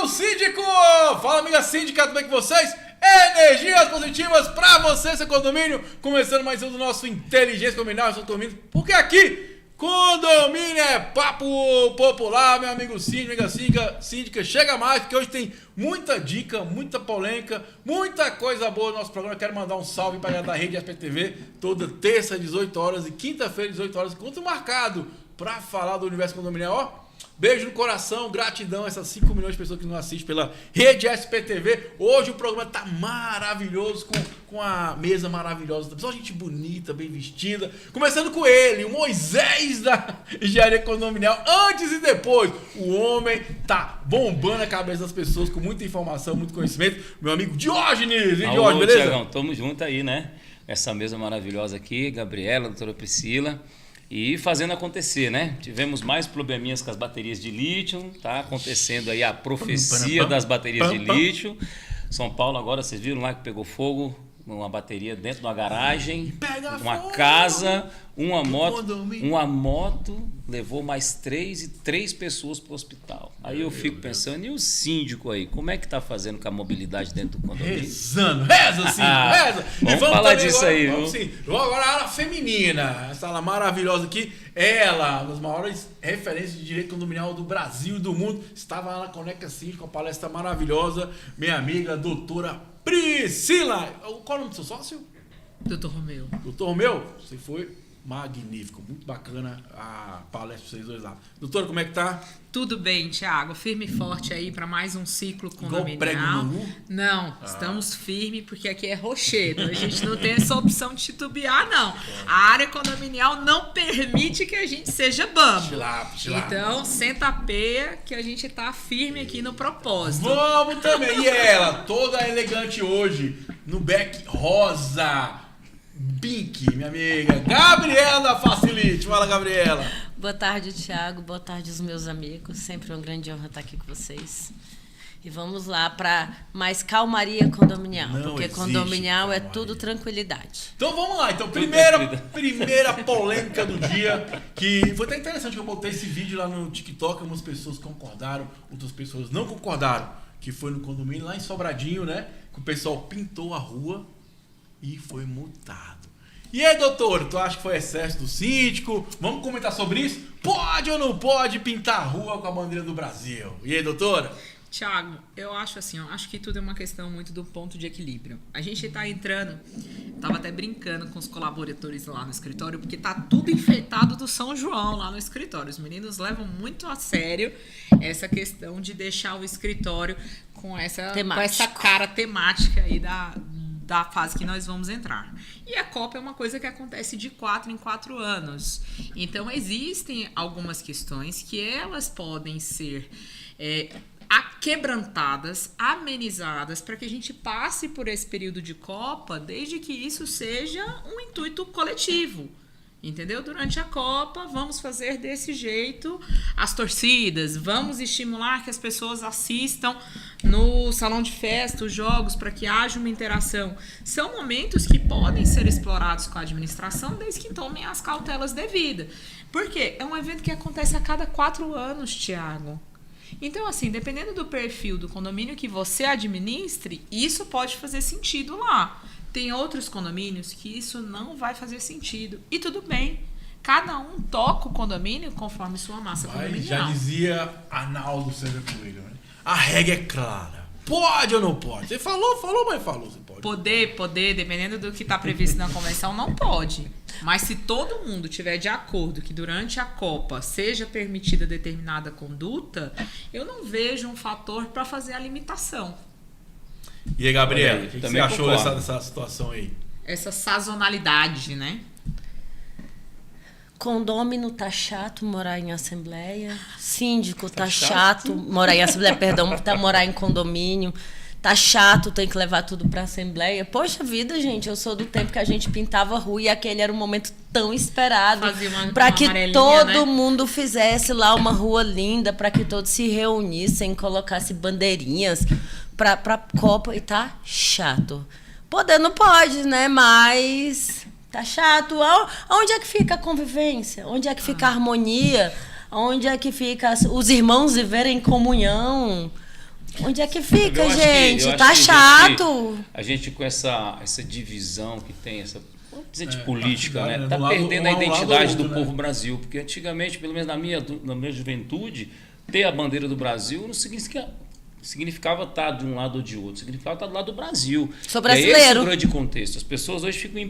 Alô, síndico! Fala, amiga síndica, tudo bem com vocês? Energias positivas pra você, seu condomínio. Começando mais um do nosso Inteligência Condominial, seu condomínio. Porque aqui, condomínio é papo popular, meu amigo síndico, amiga síndica. Chega mais, porque hoje tem muita dica, muita polêmica, muita coisa boa no nosso programa. Eu quero mandar um salve pra galera da Rede SPTV. Toda terça, 18 horas e quinta-feira, 18 horas. Encontro marcado pra falar do universo condominial, ó. Beijo no coração, gratidão a essas 5 milhões de pessoas que nos assistem pela Rede SPTV. Hoje o programa tá maravilhoso, com a mesa maravilhosa. Só gente bonita, bem vestida. Começando com ele, o Moisés da engenharia condominial. Antes e depois, o homem tá bombando a cabeça das pessoas com muita informação, muito conhecimento. Meu amigo Diógenes. E Diógenes, beleza? Tiagão, tamo junto aí, né? Essa mesa maravilhosa aqui, Gabriela, doutora Priscila. E fazendo acontecer, né? Tivemos mais probleminhas com as baterias de lítio, tá acontecendo aí a profecia das baterias de lítio. São Paulo agora, vocês viram lá que pegou fogo, uma bateria dentro de uma garagem, uma casa, uma moto, levou mais 3 pessoas para o hospital. Aí eu fico pensando, e o síndico aí, como é que tá fazendo com a mobilidade dentro do condomínio? Reza, síndico, reza! Vamos falar disso agora, aí, vamos, viu? Agora a ala feminina, essa ala maravilhosa aqui, ela, uma das maiores referências de direito condominial do Brasil e do mundo, estava lá na Conecta Síndico, com a palestra maravilhosa, minha amiga, doutora Priscila. Qual é o nome do seu sócio? Doutor Romeu. Doutor Romeu, você foi magnífico, muito bacana a palestra de vocês dois lá. Doutora, como é que tá? Tudo bem, Thiago. Firme e forte aí para mais um ciclo condominial. Prego no Lulu? Não, estamos firmes porque aqui é rochedo. A gente não tem essa opção de titubear, não. A área condominial não permite que a gente seja bambo. Então, senta a peia que a gente tá firme aqui no propósito. Vamos também. E ela, toda elegante hoje, no back rosa. Pink, minha amiga. Gabriela Facilite. Fala, Gabriela. Boa tarde, Thiago. Boa tarde, os meus amigos. Sempre uma grande honra estar aqui com vocês. E vamos lá para mais calmaria condominial. Porque condominial calmaria. É tudo tranquilidade. Então vamos lá. Então, primeira polêmica do dia. Que foi até interessante que eu botei esse vídeo lá no TikTok. Algumas pessoas concordaram, outras pessoas não concordaram. Que foi no condomínio lá em Sobradinho, né? Que o pessoal pintou a rua e foi multado. E aí, doutor, tu acha que foi excesso do síndico? Vamos comentar sobre isso? Pode ou não pode pintar a rua com a bandeira do Brasil? E aí, doutora? Thiago, eu acho assim, eu acho que tudo é uma questão muito do ponto de equilíbrio. A gente tá entrando, tava até brincando com os colaboradores lá no escritório, porque tá tudo enfeitado do São João lá no escritório. Os meninos levam muito a sério essa questão de deixar o escritório com essa cara temática aí da fase que nós vamos entrar. E a Copa é uma coisa que acontece de 4 em 4 anos. Então, existem algumas questões que elas podem ser quebrantadas, amenizadas, para que a gente passe por esse período de Copa, desde que isso seja um intuito coletivo. Entendeu? Durante a Copa, vamos fazer desse jeito as torcidas, vamos estimular que as pessoas assistam no salão de festa, os jogos, para que haja uma interação. São momentos que podem ser explorados com a administração, desde que tomem as cautelas devidas. Por quê? É um evento que acontece a cada 4 anos, Thiago. Então, assim, dependendo do perfil do condomínio que você administre, isso pode fazer sentido lá. Tem outros condomínios que isso não vai fazer sentido. E tudo bem. Cada um toca o condomínio conforme sua massa condominial. Já dizia Arnaldo César Coelho, né? A regra é clara. Pode ou não pode? Você falou, mas falou. Você pode. Poder, dependendo do que está previsto na convenção, não pode. Mas se todo mundo tiver de acordo que durante a Copa seja permitida determinada conduta, eu não vejo um fator para fazer a limitação. E aí, Gabriela, o que você achou dessa situação aí? Essa sazonalidade, né? Condômino tá chato morar em assembleia. Síndico tá chato morar em assembleia, morar em condomínio. Tá chato, tem que levar tudo pra assembleia. Poxa vida, gente, eu sou do tempo que a gente pintava a rua e aquele era um momento tão esperado para que todo mundo fizesse lá uma rua linda, para que todos se reunissem, colocassem bandeirinhas pra Copa. E tá chato. Poder não pode, né? Mas tá chato. Onde é que fica a convivência? Onde é que fica a harmonia? Onde é que fica os irmãos viverem em comunhão? Onde é que fica, Eu acho gente? que Tá chato. A gente com essa divisão que tem, essa vamos dizer de política, né? né? Tá De um lado- perdendo um a lado identidade outro, do né? povo Brasil. Porque antigamente, pelo menos na minha juventude, ter a bandeira do Brasil não significava estar de um lado ou de outro, significava estar do lado do Brasil. Sou E é esse brasileiro. o grande contexto. As pessoas hoje ficam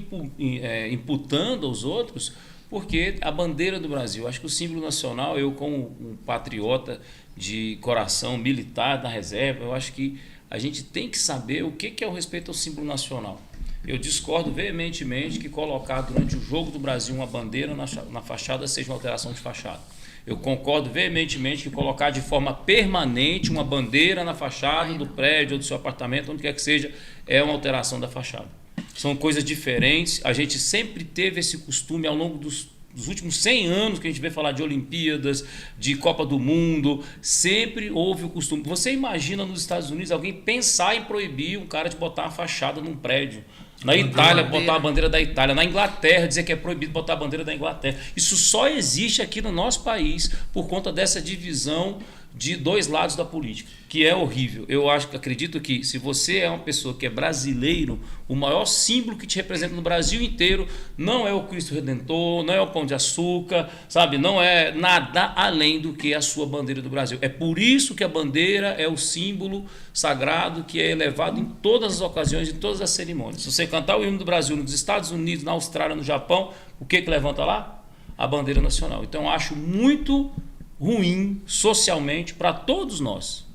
imputando aos outros porque a bandeira do Brasil, acho que o símbolo nacional, eu como um patriota de coração, militar da reserva, eu acho que a gente tem que saber o que é o respeito ao símbolo nacional. Eu discordo veementemente que colocar durante o jogo do Brasil uma bandeira na fachada seja uma alteração de fachada. Eu concordo veementemente que colocar de forma permanente uma bandeira na fachada do prédio ou do seu apartamento, onde quer que seja, é uma alteração da fachada. São coisas diferentes. A gente sempre teve esse costume ao longo dos últimos 100 anos que a gente vê falar de Olimpíadas, de Copa do Mundo, sempre houve o costume. Você imagina nos Estados Unidos alguém pensar em proibir um cara de botar uma fachada num prédio? Na Itália, botar a bandeira da Itália. Na Inglaterra, dizer que é proibido botar a bandeira da Inglaterra. Isso só existe aqui no nosso país por conta dessa divisão de dois lados da política, que é horrível. Eu acredito que se você é uma pessoa que é brasileiro, o maior símbolo que te representa no Brasil inteiro não é o Cristo Redentor, não é o Pão de Açúcar, sabe? Não é nada além do que a sua bandeira do Brasil. É por isso que a bandeira é o símbolo sagrado que é elevado em todas as ocasiões, em todas as cerimônias. Se você cantar o hino do Brasil nos Estados Unidos, na Austrália, no Japão, o que levanta lá? A bandeira nacional. Então eu acho muito ruim socialmente para todos nós,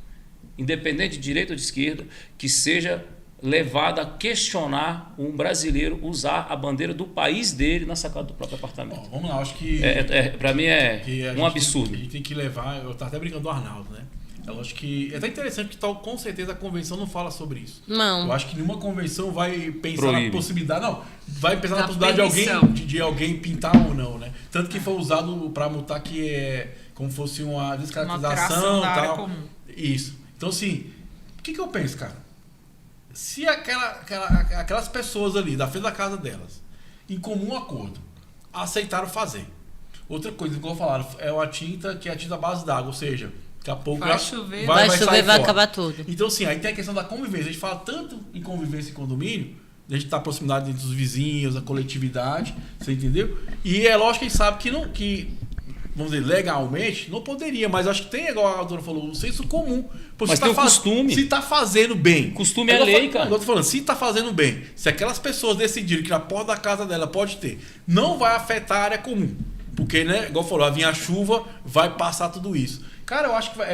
independente de direita ou de esquerda, que seja levado a questionar um brasileiro usar a bandeira do país dele na sacada do próprio apartamento. Bom, vamos lá, acho que Para mim é um absurdo. A gente tem que levar, eu estava até brincando do Arnaldo, né? Eu acho que é até interessante que com certeza a convenção não fala sobre isso. Não. Eu acho que nenhuma convenção vai pensar Proíbe. na possibilidade, não, vai pensar na Da possibilidade permissão. de alguém pintar ou não, né? Tanto que foi usado para multar que é como fosse uma descaracterização da e área tal. comum. Isso. Então assim, o que eu penso, cara? Se aquelas pessoas ali, da frente da casa delas, em comum acordo, aceitaram fazer. Outra coisa, igual falaram, é uma tinta que é a tinta à base d'água, ou seja, daqui a pouco Vai chover. Vai sair chover, vai fora. acabar tudo. Então, assim, aí tem a questão da convivência. A gente fala tanto em convivência em condomínio, a gente tá proximidade entre os vizinhos, a coletividade, você entendeu? E é lógico que a gente sabe vamos dizer, legalmente, não poderia, mas acho que tem, igual a doutora falou, um senso comum. Pô, Mas tem o costume. Se tá fazendo bem. Costume é lei, cara. Eu tô falando, se tá fazendo bem, se aquelas pessoas decidirem que na porta da casa dela pode ter, não vai afetar a área comum. Porque, né, igual falou, vai vir a chuva, vai passar tudo isso. Cara,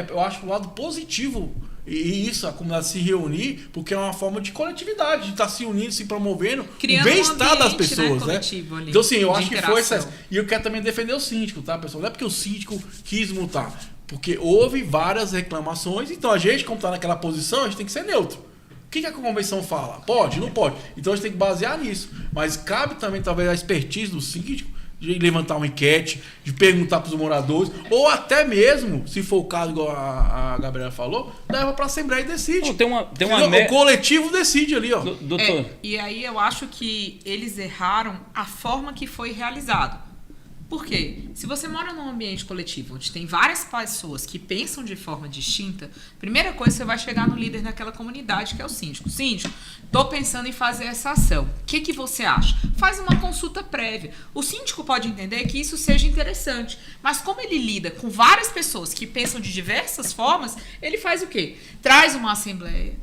eu acho o lado positivo e isso, a comunidade se reunir, porque é uma forma de coletividade, de estar se unindo, se promovendo, Criando o bem-estar um das ambiente, pessoas, né? coletivo ali, Então, assim, eu de acho que foi interação. essa. E eu quero também defender o síndico, tá, pessoal? Não é porque o síndico quis multar, porque houve várias reclamações, então a gente, como está naquela posição, a gente tem que ser neutro. O que a convenção fala? Pode? Não pode. Então a gente tem que basear nisso. Mas cabe também, talvez, a expertise do síndico de levantar uma enquete, de perguntar para os moradores, ou até mesmo, se for o caso, igual a Gabriela falou, leva para a Assembleia e decide. Não, tem uma O coletivo decide ali, ó. Doutor, E aí eu acho que eles erraram a forma que foi realizado. Por quê? Se você mora num ambiente coletivo onde tem várias pessoas que pensam de forma distinta, primeira coisa, você vai chegar no líder daquela comunidade, que é o síndico. Síndico, estou pensando em fazer essa ação. O que você acha? Faz uma consulta prévia. O síndico pode entender que isso seja interessante, mas como ele lida com várias pessoas que pensam de diversas formas, ele faz o quê? Traz uma assembleia,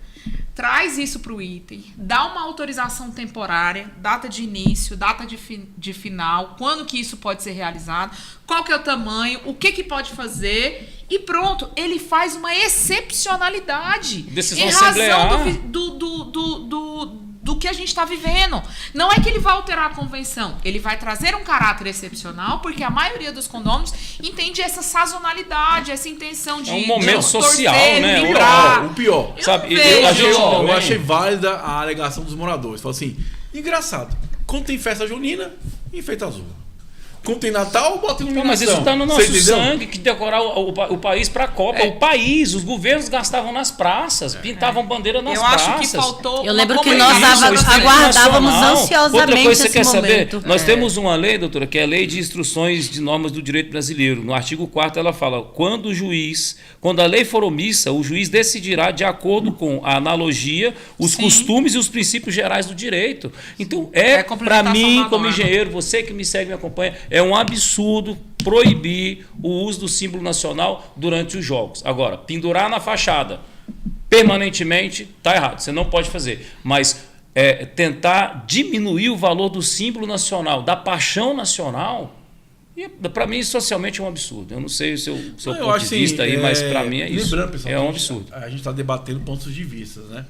traz isso para o item, dá uma autorização temporária, data de início, data de final, quando que isso pode ser realizado, qual que é o tamanho, o que pode fazer e pronto, ele faz uma excepcionalidade Decisão em razão assemblear. do que a gente está vivendo. Não é que ele vai alterar a convenção, ele vai trazer um caráter excepcional, porque a maioria dos condôminos entende essa sazonalidade, essa intenção de É um momento social, torcer, né? vibrar. O pior. Eu Sabe, não eu vejo. Eu achei válida a alegação dos moradores. Falou assim, engraçado, quando tem festa junina, enfeita azul. Quando tem Natal, bota iluminação. Mas isso está no Você nosso entendeu? sangue, que decorar o país para a Copa. O país, os governos gastavam nas praças, pintavam bandeira nas Eu praças. acho que faltou. Eu lembro uma que nós comunicação. aguardávamos Outra ansiosamente coisa que você esse quer momento. saber? Nós temos uma lei, doutora, que é a Lei de Instruções de Normas do Direito Brasileiro. No artigo 4º ela fala, quando a lei for omissa, o juiz decidirá de acordo com a analogia, os costumes e os princípios gerais do direito. Então, para mim, como engenheiro, você que me segue, me acompanha, é um absurdo proibir o uso do símbolo nacional durante os jogos. Agora, pendurar na fachada permanentemente está errado, você não pode fazer. Mas tentar diminuir o valor do símbolo nacional, da paixão nacional, para mim, socialmente é um absurdo. Eu não sei o seu ponto de vista aí, mas para mim é isso. Lembrando, pessoal, é um absurdo. A gente está debatendo pontos de vista, né?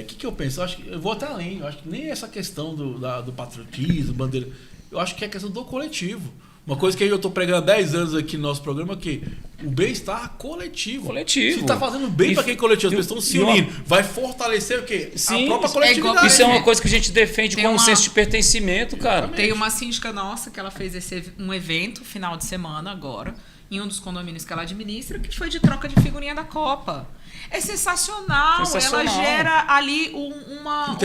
O que eu penso? Eu vou até além. Eu acho que nem essa questão do patriotismo, bandeira. Eu acho que é a questão do coletivo. Uma coisa que eu estou pregando há 10 anos aqui no nosso programa é que o bem-estar coletivo. Se está fazendo bem para aquele coletivo, as pessoas estão se unindo, vai fortalecer o quê? Sim, a própria coletividade. Isso é uma coisa que a gente defende com um senso de pertencimento, cara. Tem uma síndica nossa que ela fez um evento final de semana agora, em um dos condomínios que ela administra, que foi de troca de figurinha da Copa. É sensacional. Ela gera ali uma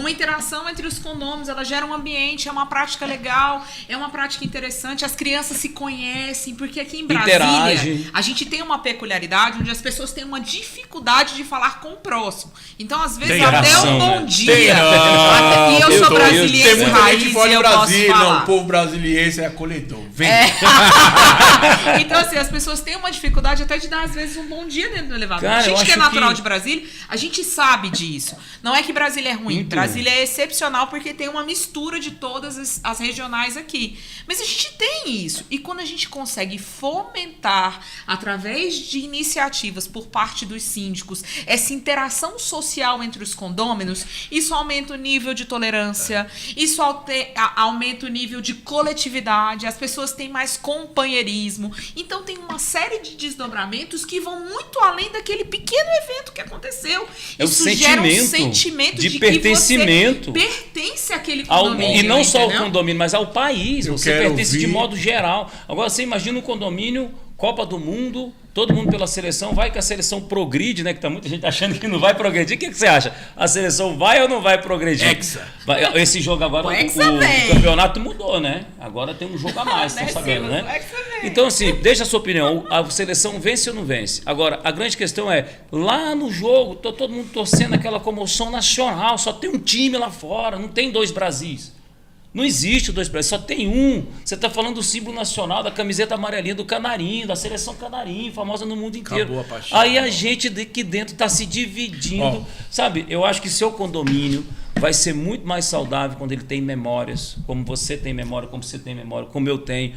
interação entre os condôminos, ela gera um ambiente, é uma prática legal, é uma prática interessante, as crianças se conhecem, porque aqui em Brasília a gente tem uma peculiaridade onde as pessoas têm uma dificuldade de falar com o próximo. Então, às vezes, até um bom dia. E eu sou brasiliense raiz e eu posso falar. Não, o povo brasiliense é acolhedor. Vem. Então, assim, as pessoas têm uma dificuldade até de dar, às vezes, um bom dia dentro do elevador. Cara, a gente que é natural de Brasília, a gente sabe disso. Não é que Brasília é ruim. Muito. Brasília é excepcional porque tem uma mistura de todas as regionais aqui. Mas a gente tem isso. E quando a gente consegue fomentar, através de iniciativas por parte dos síndicos, essa interação social entre os condôminos, isso aumenta o nível de tolerância, isso aumenta o nível de coletividade, as pessoas têm mais companheirismo. Então tem uma série de desdobramentos que vão muito além daquele pequeno evento que aconteceu. Isso gera um sentimento de pertencimento. Que você pertence àquele condomínio. E não só ao condomínio, mas ao país. Você pertence de modo geral. Agora, você imagina um condomínio, Copa do Mundo, todo mundo pela seleção, vai que a seleção progride, né? Que tá muita gente achando que não vai progredir. O que você acha? A seleção vai ou não vai progredir? Esse jogo agora, o campeonato mudou, né? Agora tem um jogo a mais, estão sabendo, né? Então, assim, deixa a sua opinião. A seleção vence ou não vence? Agora, a grande questão é, lá no jogo, todo mundo torcendo aquela comoção nacional, só tem um time lá fora, não tem dois Brasis. Não existe dois Brasil, só tem um. Você está falando do símbolo nacional, da camiseta amarelinha do Canarinho, da seleção Canarinho, famosa no mundo inteiro. Acabou a paixão. Aí a gente aqui dentro está se dividindo. Sabe, eu acho que seu condomínio vai ser muito mais saudável quando ele tem memórias, como você tem memória, como você tem memória, como eu tenho.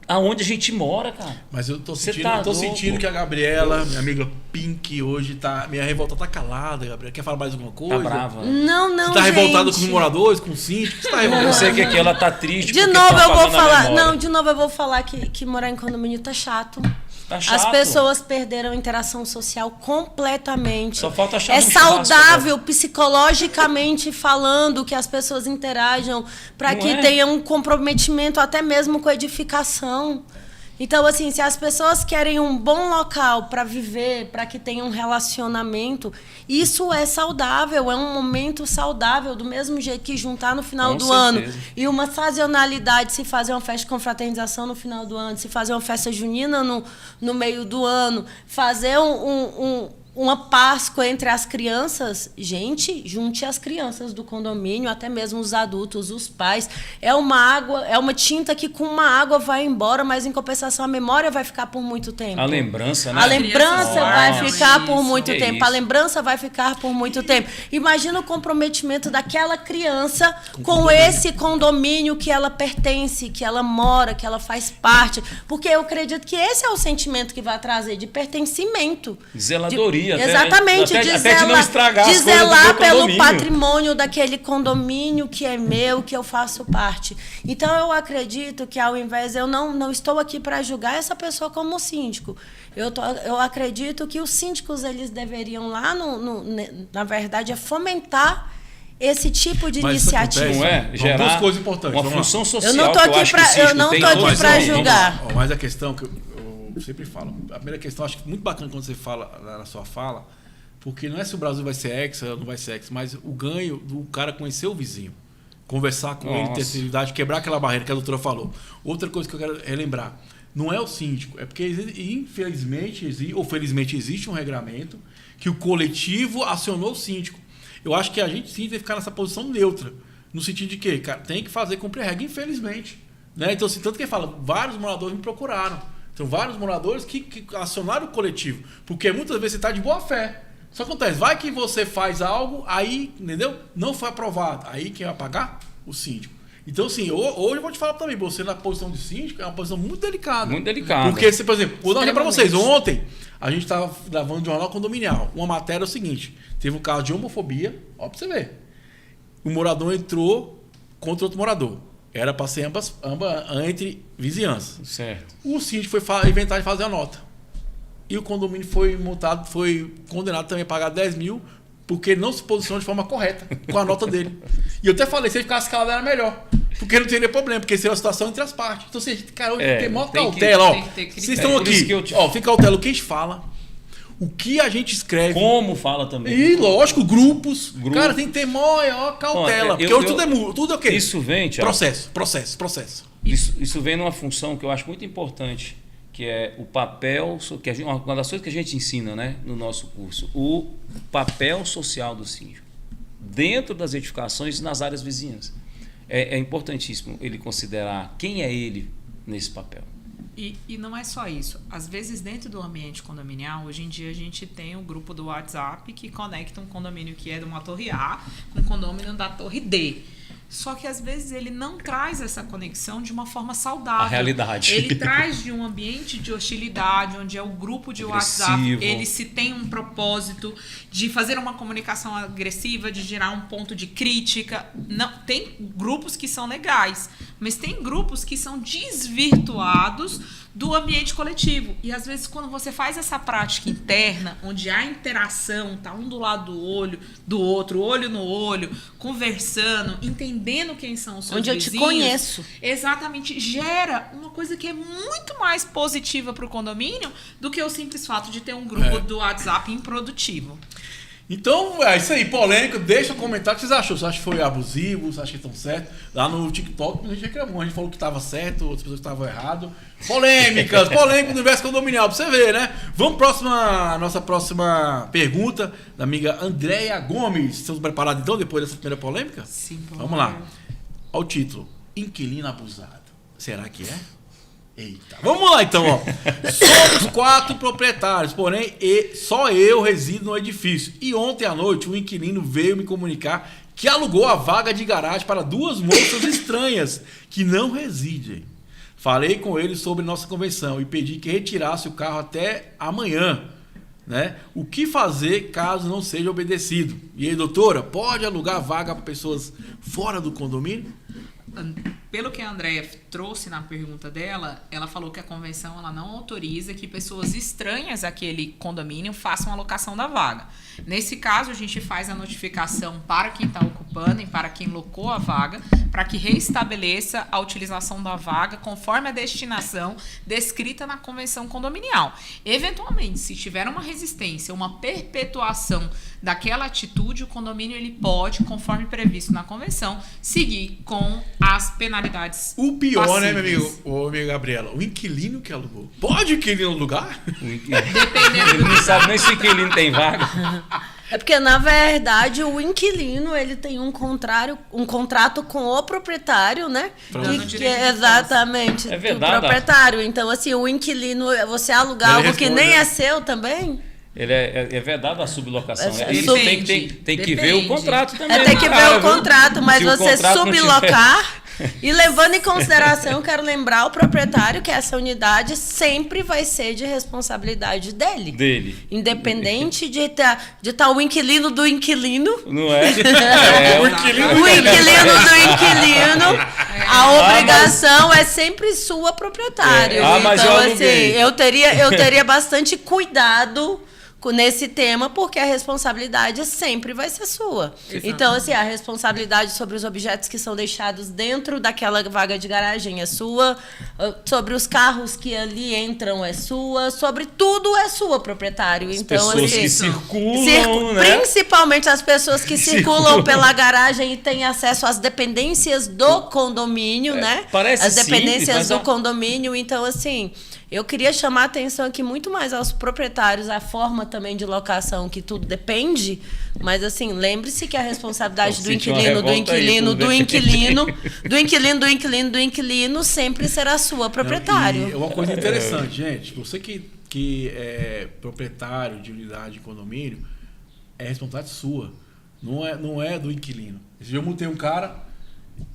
Aonde a gente mora, cara. Mas eu tô sentindo que a Gabriela, minha amiga Pink, hoje minha revolta tá calada, Gabriela. Quer falar mais alguma coisa? Tá brava. Não, Você tá revoltada com os moradores, com os síndicos? Você tá revoltada? Eu sei que aqui ela tá triste. De novo eu vou falar. Não, de novo eu vou falar que morar em condomínio tá chato. Tá chato. As pessoas perderam a interação social completamente. Só falta achar É saudável psicologicamente falando que as pessoas interajam para que tenha um comprometimento até mesmo com a edificação. Então, assim, se as pessoas querem um bom local para viver, para que tenha um relacionamento, isso é saudável, é um momento saudável, do mesmo jeito que juntar no final do ano e uma sazonalidade, se fazer uma festa de confraternização no final do ano, se fazer uma festa junina no meio do ano, fazer uma Páscoa entre as crianças. Gente, junte as crianças do condomínio, até mesmo os adultos, os pais. É uma tinta que com uma água vai embora, mas em compensação a memória vai ficar por muito tempo. A lembrança, né? A lembrança vai ficar por muito tempo. A lembrança vai ficar por muito tempo. Imagina o comprometimento daquela criança com esse condomínio que ela pertence, que ela mora, que ela faz parte. Porque eu acredito que esse é o sentimento que vai trazer de pertencimento. Zeladoria. Exatamente, até de não estragar de as coisas zelar do pelo condomínio. patrimônio daquele condomínio que é meu, que eu faço parte. Então eu acredito que ao invés, eu não estou aqui para julgar essa pessoa como síndico. Eu acredito que os síndicos eles deveriam lá, na verdade, é fomentar esse tipo de Mas isso iniciativa. acontece, Não é? Duas Gerar coisas importantes. uma Vamos lá. função social. Eu não tô que aqui acho pra- que o síndico eu não tem tô aqui todos pra os- julgar. Mas a questão que eu sempre falo, a primeira questão, acho que muito bacana quando você fala na sua fala, porque não é se o Brasil vai ser hexa ou não vai ser hexa, mas o ganho do cara conhecer o vizinho, conversar com ele, ter sensibilidade, quebrar aquela barreira que a doutora falou. Outra coisa que eu quero relembrar, não é o síndico, é porque infelizmente ou felizmente existe um regramento que o coletivo acionou o síndico. Eu acho que a gente sim tem que ficar nessa posição neutra, no sentido de que, cara, tem que fazer cumprir a regra, infelizmente. Né? Então, assim, tanto que ele fala, vários moradores me procuraram. Então, vários moradores que acionaram o coletivo. Porque muitas vezes você está de boa fé. Só acontece, vai que você faz algo, aí, entendeu? Não foi aprovado. Aí quem vai pagar? O síndico. Então, assim, hoje eu vou te falar também, você na posição de síndico é uma posição muito delicada. Muito delicada. Porque, por exemplo, vou dar um exemplo para vocês. Ontem, a gente estava gravando um jornal condominial. Uma matéria é o seguinte, teve um caso de homofobia, ó pra você ver. O morador entrou contra outro morador. Era para ser ambas entre vizinhanças. Certo. O síndico foi inventar de fazer a nota. E o condomínio foi multado, foi condenado também a pagar 10 mil, porque ele não se posicionou de forma correta com a nota dele. E eu até falei, se ele ficasse calado era melhor. Porque não teria problema, porque seria uma situação entre as partes. Então, assim, cara, hoje tem maior cautela, tem que ter critério. Vocês estão aqui, ó, tem cautela o que a gente fala, o que a gente escreve. Como fala também. E, lógico, grupos. Cara, tem que ter maior cautela. Porque hoje tudo é o quê? Isso vem, Thiago. Processo. Isso vem numa função que eu acho muito importante, que é o papel, que uma das coisas que a gente ensina, né, no nosso curso, o papel social do síndico, dentro das edificações e nas áreas vizinhas. É importantíssimo ele considerar quem é ele nesse papel. E não é só isso. Às vezes, dentro do ambiente condominial, hoje em dia a gente tem o grupo do WhatsApp que conecta um condomínio que é de uma torre A com um condomínio da torre D. Só que às vezes ele não traz essa conexão de uma forma saudável. A realidade. Ele traz de um ambiente de hostilidade, onde é o grupo de Agressivo. WhatsApp, ele se tem um propósito de fazer uma comunicação agressiva, de gerar um ponto de crítica. Não, tem grupos que são legais, mas tem grupos que são desvirtuados do ambiente coletivo. E às vezes quando você faz essa prática interna, onde há interação, tá um do lado do outro, olho no olho, conversando, entendendo quem são os seus Onde eu vizinhos, te conheço. exatamente, gera uma coisa que é muito mais positiva para o condomínio do que o simples fato de ter um grupo do WhatsApp improdutivo. Então, é isso aí, polêmico. Deixa um comentário o que vocês acham. Você acha que foi abusivo? Você acha que estão certo? Lá no TikTok a gente reclamou. A gente falou que estava certo, outras pessoas que estavam errado. Polêmicas no universo condominial, pra você ver, né? Vamos para nossa próxima pergunta, da amiga Andréia Gomes. Estamos preparados então, depois dessa primeira polêmica? Sim, Vamos lá. Olha o título. Inquilino abusado. Será que é? Eita. Vamos lá então, ó. Somos 4 proprietários, porém só eu resido no edifício. E ontem à noite um inquilino veio me comunicar que alugou a vaga de garagem para 2 moças estranhas que não residem. Falei com ele sobre nossa convenção e pedi que retirasse o carro até amanhã. Né? O que fazer caso não seja obedecido? E aí, doutora, pode alugar vaga para pessoas fora do condomínio? Pelo que a Andréia trouxe na pergunta dela, ela falou que a convenção ela não autoriza que pessoas estranhas àquele condomínio façam a locação da vaga. Nesse caso, a gente faz a notificação para quem está ocupando e para quem locou a vaga, para que reestabeleça a utilização da vaga conforme a destinação descrita na convenção condominial. Eventualmente, se tiver uma resistência, uma perpetuação daquela atitude, o condomínio ele pode, conforme previsto na convenção, seguir com as penalidades. O pior, passíveis. né, meu amigo Gabriela? O inquilino que alugou. Pode o inquilino alugar? Ele não sabe nem se o inquilino tem vaga. É porque, na verdade, o inquilino ele tem um contrato com o proprietário, né? Dando Que direito de exatamente É do verdade. proprietário. Então, assim, o inquilino, você alugar Ele algo que responde, nem né? é seu também. Ele é verdade a sublocação. É, Isso depende. tem que ver o Depende. contrato também. Tem que ver cara, o contrato, mas Se o você contrato não sublocar. E levando em consideração, eu quero lembrar o proprietário que essa unidade sempre vai ser de responsabilidade dele. Independente de tá o inquilino do inquilino. Não é? O inquilino O inquilino do inquilino, a obrigação é sempre sua, proprietário. Mas então, eu aluguei. assim, eu teria bastante cuidado nesse tema, porque a responsabilidade sempre vai ser sua. Exatamente. Então, assim, a responsabilidade sobre os objetos que são deixados dentro daquela vaga de garagem é sua, sobre os carros que ali entram é sua, sobre tudo é sua, proprietário. As Então, pessoas assim, que circulam, né? principalmente as pessoas que circulam pela garagem e têm acesso às dependências do condomínio, né? Parece as dependências simples, mas do condomínio. Então, assim, eu queria chamar a atenção aqui muito mais aos proprietários, a forma também de locação, que tudo depende. Mas, assim, lembre-se que a responsabilidade do inquilino sempre será sua, proprietário. E é uma coisa interessante, gente. Você que é proprietário de unidade de condomínio, é responsabilidade sua. Não é do inquilino. Esse dia eu multei um cara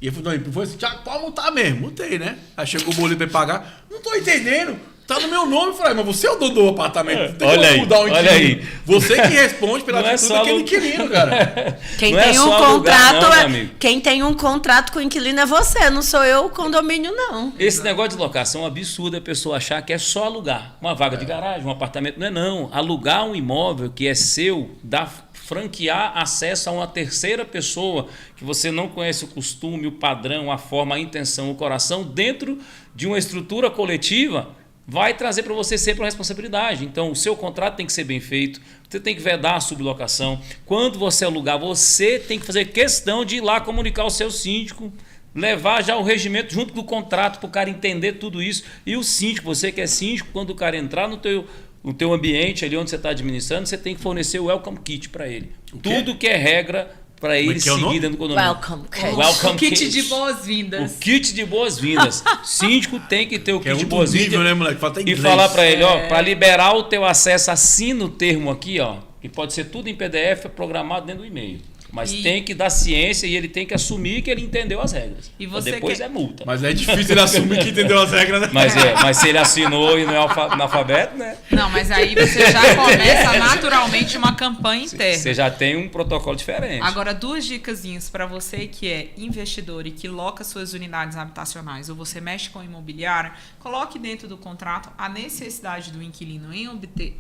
e ele falou assim, Thiago, pode multar mesmo. Multei, né? Aí chegou o boleto pra ele pagar. Não tô entendendo. Tá no meu nome. Eu falei, mas você é o dono do apartamento. Não tem Olha como aí, mudar o inquilino. olha aí. Você que responde pela Não é atitude só daquele inquilino, cara. Quem Não é tem um só alugar, contrato não, meu amigo. quem tem um contrato com o inquilino é você, não sou eu, o condomínio, não. Esse negócio de locação é um absurdo a pessoa achar que é só alugar uma vaga de garagem, um apartamento. Não é não. Alugar um imóvel que é seu, franquear acesso a uma terceira pessoa que você não conhece o costume, o padrão, a forma, a intenção, o coração, dentro de uma estrutura coletiva, vai trazer para você sempre uma responsabilidade. Então, o seu contrato tem que ser bem feito, você tem que vedar a sublocação. Quando você alugar, você tem que fazer questão de ir lá comunicar ao seu síndico, levar já o regimento junto com o contrato para o cara entender tudo isso. E o síndico, você que é síndico, quando o cara entrar no teu ambiente, ali onde você está administrando, você tem que fornecer o welcome kit para ele. Tudo que é regra para ele seguir dentro do condomínio. Welcome kit. O kit de boas-vindas. O kit de boas-vindas. Síndico tem que ter o kit de boas-vindas. Né, moleque? Fala, tá em E inglês. falar para ele, ó, para liberar o teu acesso, assina o termo aqui, ó, que pode ser tudo em PDF, programado dentro do e-mail. Mas tem que dar ciência e ele tem que assumir que ele entendeu as regras. E você depois quer... é multa. Mas é difícil ele assumir que entendeu as regras, né? Mas se ele assinou e não é analfabeto, né? Não, mas aí você já começa naturalmente uma campanha interna. Você já tem um protocolo diferente. Agora, 2 dicasinhas para você que é investidor e que loca suas unidades habitacionais ou você mexe com imobiliária, coloque dentro do contrato a necessidade do inquilino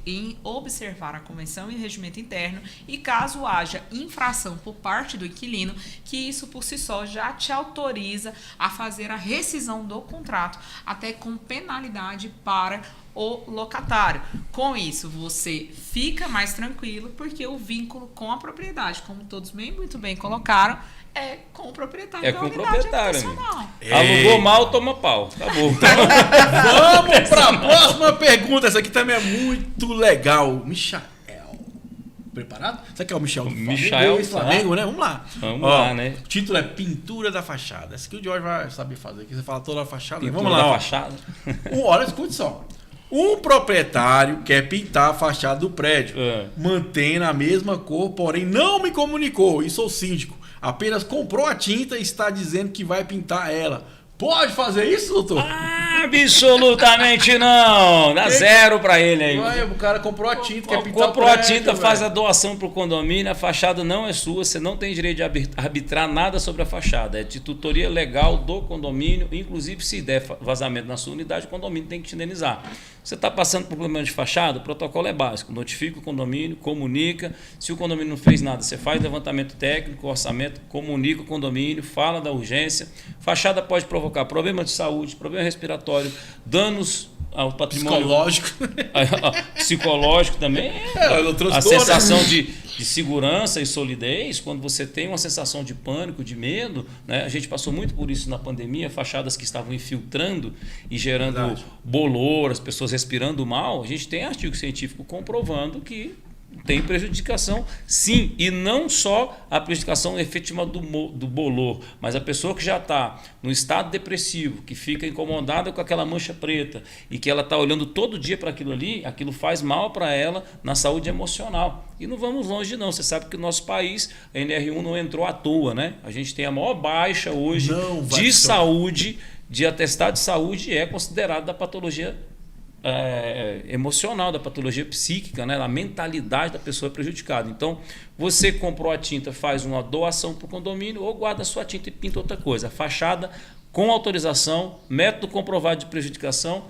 em observar a convenção e regimento interno e caso haja infração por parte do inquilino, que isso por si só já te autoriza a fazer a rescisão do contrato, até com penalidade para o locatário. Com isso, você fica mais tranquilo, porque o vínculo com a propriedade, como todos muito bem colocaram, é com o proprietário. É com o proprietário, amigo. Ei. Alugou mal, toma pau. Acabou. Vamos para a próxima pergunta. Essa aqui também é muito legal. Michael. Preparado? Você quer o Michel do Flamengo? Michael, Flamengo, né? Vamos lá. Vamos lá, né? O título é Pintura da Fachada. Essa aqui o George vai saber fazer. Aqui você fala toda a fachada. Pintura Vamos lá. da Ó. fachada. Olha, escute só. Um proprietário quer pintar a fachada do prédio, mantendo a mesma cor, porém não me comunicou, e sou síndico. Apenas comprou a tinta e está dizendo que vai pintar ela. Pode fazer isso, doutor? Absolutamente não. Dá zero pra ele aí. Ué, o cara comprou a tinta, quer pintar Comprou o a prédio, tinta, faz a velho. doação pro condomínio, a fachada não é sua, você não tem direito de arbitrar nada sobre a fachada. É de tutoria legal do condomínio, inclusive se der vazamento na sua unidade, o condomínio tem que te indenizar. Você está passando por problema de fachada, o protocolo é básico. Notifica o condomínio, comunica. Se o condomínio não fez nada, você faz levantamento técnico, orçamento, comunica o condomínio, fala da urgência. Fachada pode provocar problema de saúde, problema respiratório, danos ao patrimônio. Psicológico também. A sensação de segurança e solidez, quando você tem uma sensação de pânico, de medo, né? A gente passou muito por isso na pandemia, fachadas que estavam infiltrando e gerando bolor, as pessoas respirando mal. A gente tem artigo científico comprovando que tem prejudicação, sim, e não só a prejudicação efetiva do bolor, mas a pessoa que já está no estado depressivo, que fica incomodada com aquela mancha preta e que ela está olhando todo dia para aquilo ali, aquilo faz mal para ela na saúde emocional. E não vamos longe não, você sabe que o nosso país, a NR1 não entrou à toa, né? A gente tem a maior baixa hoje de saúde, de atestado de saúde, é considerado da patologia emocional, da patologia psíquica, né? A mentalidade da pessoa é prejudicada. Então, você comprou a tinta, faz uma doação para o condomínio ou guarda a sua tinta e pinta outra coisa. A fachada com autorização, método comprovado de prejudicação,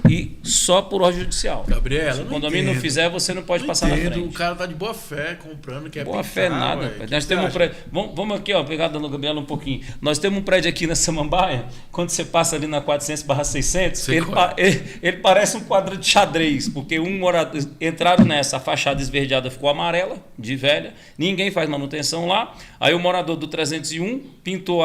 e só por ordem judicial. Gabriela, se o condomínio não fizer, você não pode passar na frente. O cara tá de boa fé comprando, quer boa fé nada. Nós temos um prédio. Vamos aqui, ó, pegar a dona Gabriela um pouquinho. Nós temos um prédio aqui na Samambaia, quando você passa ali na 400/600, ele parece um quadro de xadrez, porque entraram nessa, a fachada esverdeada ficou amarela, de velha, ninguém faz manutenção lá. Aí o morador do 301 pintou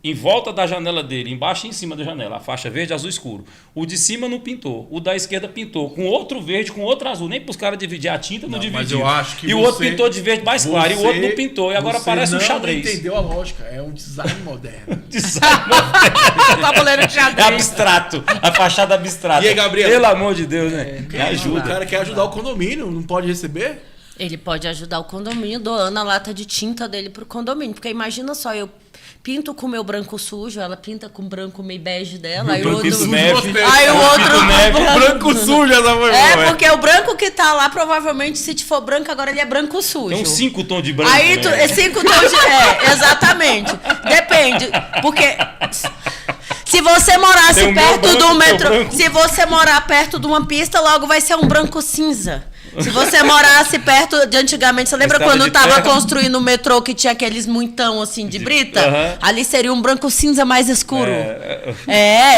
em volta da janela dele, embaixo e em cima da janela, a faixa verde, azul escuro. O de cima não pintou, o da esquerda pintou com outro verde, com outro azul. Nem para os caras dividir a tinta, não dividiu. E o outro pintou de verde mais claro, e o outro não pintou. E agora parece um xadrez. Você entendeu a lógica, é um design moderno. Design moderno. Tabuleiro de xadrez. É abstrato, a fachada abstrata. E aí, Gabriel? Pelo amor de Deus, né? Me ajuda. O cara quer ajudar o condomínio, não pode receber? Ele pode ajudar o condomínio doando a lata de tinta dele pro condomínio. Porque imagina só, eu pinto com o meu branco sujo, ela pinta com o branco meio bege dela. Aí o outro. Aí o outro. Branco sujo, essa foi boa. Porque o branco que tá lá, provavelmente, se for branco, agora ele é branco sujo. Tem uns 5 tons de branco. Aí é 5 tons de. Exatamente. Depende. Porque. Se você morasse perto do metrô. Se você morar perto de uma pista, logo vai ser um branco cinza. Se você morasse perto de antigamente, você lembra quando tava construindo o metrô que tinha aqueles muitão assim de brita? Ali seria um branco cinza mais escuro.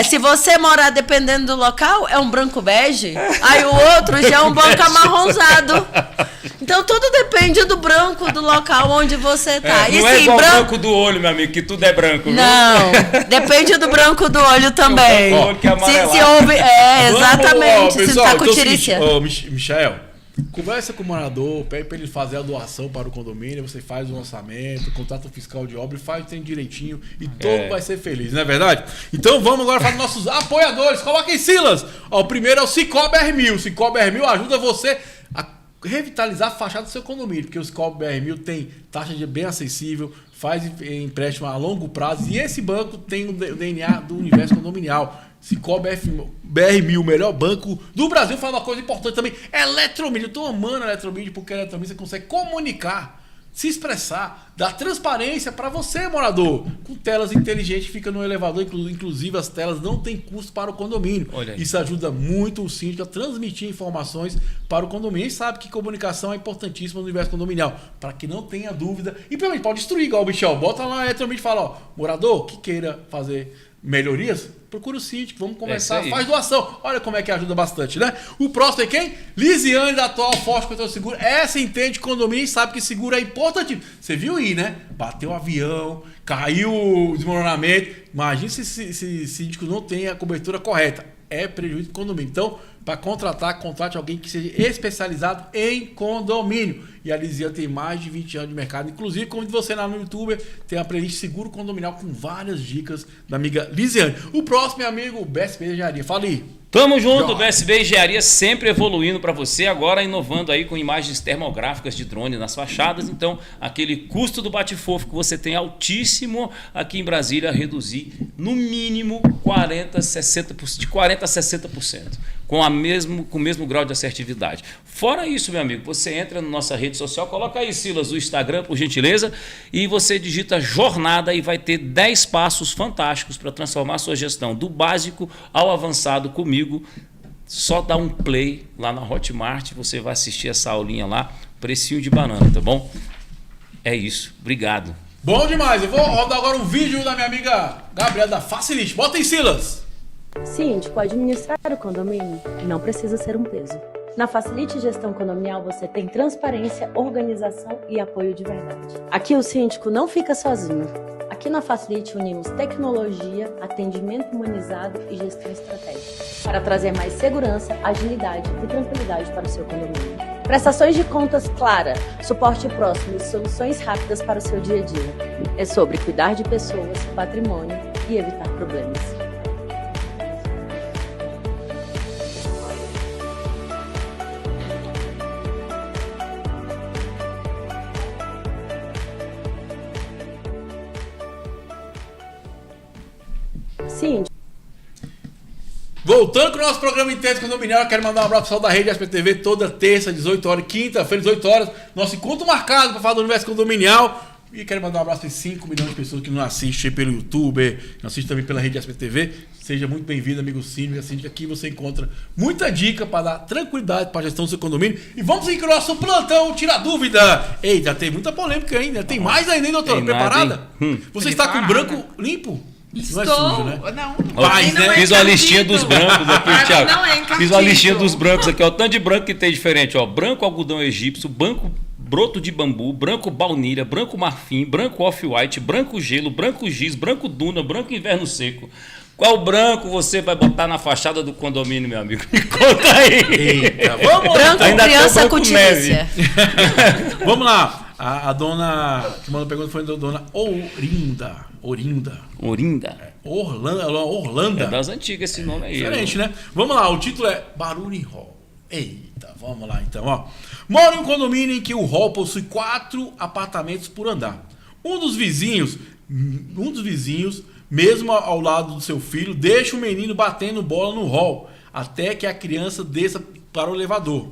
Se você morar dependendo do local, é um branco bege. Aí o outro já é um branco amarronzado. Então tudo depende do branco do local onde você tá. Não é igual o branco do olho, meu amigo, que tudo é branco. Não, depende do branco do olho também. Se houve, exatamente. Se pessoal, tá com tirícia. Michael, conversa com o morador, pede para ele fazer a doação para o condomínio, você faz o orçamento, contrata o fiscal de obra, faz o trem direitinho e todo vai ser feliz, não é verdade? Então vamos agora para os nossos apoiadores. Coloquem Silas. O primeiro é o Cicobi BR1000. O Cicobi BR1000 ajuda você a revitalizar a fachada do seu condomínio, porque o Cicobi BR1000 tem taxa de bem acessível, faz empréstimo a longo prazo e esse banco tem o DNA do universo condominial. Cicobi BR1000, o melhor banco do Brasil. Fala uma coisa importante também, Eletromídia. Eu tô amando a Eletromídia porque a Eletromídia você consegue comunicar, se expressar, dar transparência para você, morador. Com telas inteligentes, fica no elevador, inclusive as telas não tem custo para o condomínio. Isso ajuda muito o síndico a transmitir informações para o condomínio. E sabe que comunicação é importantíssima no universo condominial, para que não tenha dúvida. E também pode instruir, igual o Michel, bota lá a Eletromídia e fala, morador, que queira fazer melhorias, procura o síndico, vamos conversar, faz doação. Olha como é que ajuda bastante, né? O próximo é quem? Lisiane, da Atual Forte Controle Seguro. Essa entende condomínio e sabe que seguro é importante. Você viu aí, né? Bateu o avião, caiu o desmoronamento. Imagina se síndico não tem a cobertura correta. É prejuízo do condomínio. Então, para contratar, contrate alguém que seja especializado em condomínio. E a Lisiane tem mais de 20 anos de mercado. Inclusive, como você lá no YouTube, tem a playlist Seguro Condominial com várias dicas da amiga Lisiane. O próximo, meu amigo, o BSB Engenharia. Fala aí. Tamo junto, BSB Engenharia sempre evoluindo para você, agora inovando aí com imagens termográficas de drone nas fachadas. Então, aquele custo do bate-fofo que você tem altíssimo aqui em Brasília, reduzir no mínimo 40% a 60%. Com o mesmo grau de assertividade. Fora isso, meu amigo, você entra na nossa rede social, coloca aí, Silas, o Instagram, por gentileza, e você digita jornada e vai ter 10 passos fantásticos para transformar a sua gestão do básico ao avançado comigo. Só dá um play lá na Hotmart, você vai assistir essa aulinha lá, precinho de banana, tá bom? É isso, obrigado. Bom demais, eu vou rodar agora um vídeo da minha amiga Gabriela da Facilite. Bota aí, Silas! Síndico, administrar o condomínio não precisa ser um peso. Na Facilite Gestão Condominial você tem transparência, organização e apoio de verdade. Aqui o síndico não fica sozinho. Aqui na Facilite unimos tecnologia, atendimento humanizado e gestão estratégica para trazer mais segurança, agilidade e tranquilidade para o seu condomínio. Prestações de contas clara, suporte próximo e soluções rápidas para o seu dia a dia. É sobre cuidar de pessoas, patrimônio e evitar problemas. Sim. Voltando com o nosso programa Intenso Condominial, eu quero mandar um abraço pessoal da Rede SPTV toda terça, 18 horas, quinta-feira, 18 horas. Nosso encontro marcado para falar do universo condominial E quero mandar um abraço para 5 milhões de pessoas que nos assistem pelo YouTube, nos assistem também pela rede SBTV. Seja muito bem-vindo, amigo síndico. Aqui você encontra muita dica para dar tranquilidade para a gestão do seu condomínio. E vamos seguir com o nosso plantão Tira Dúvida. Ei, já tem muita polêmica ainda. Tem mais ainda, hein, doutora? Tem Preparada? nada, Você está com branco limpo? Estou. Não é sujo, né? Não. Mas, né? Fiz uma listinha dos brancos aqui, Pra mim Thiago. não é encardido. Fiz uma listinha dos brancos aqui, ó. O tanto de branco que tem diferente, ó. Branco algodão egípcio, branco broto de bambu, branco baunilha, branco marfim, branco off-white, branco gelo, branco giz, branco duna, branco inverno seco. Qual branco você vai botar na fachada do condomínio, meu amigo? Me conta aí. Eita, vamos Branco, Ainda tem o criança branco com neve. tirícia. Vamos lá. A dona que mandou a pergunta foi a dona Orinda. Orinda. Orlando. É das antigas esse nome aí. Diferente, né? Vamos lá, o título é Barulho em Hall. Eita, vamos lá então, ó. Moro em um condomínio em que o hall possui 4 apartamentos por andar. Um dos vizinhos, mesmo ao lado do seu filho, deixa o menino batendo bola no hall, até que a criança desça para o elevador.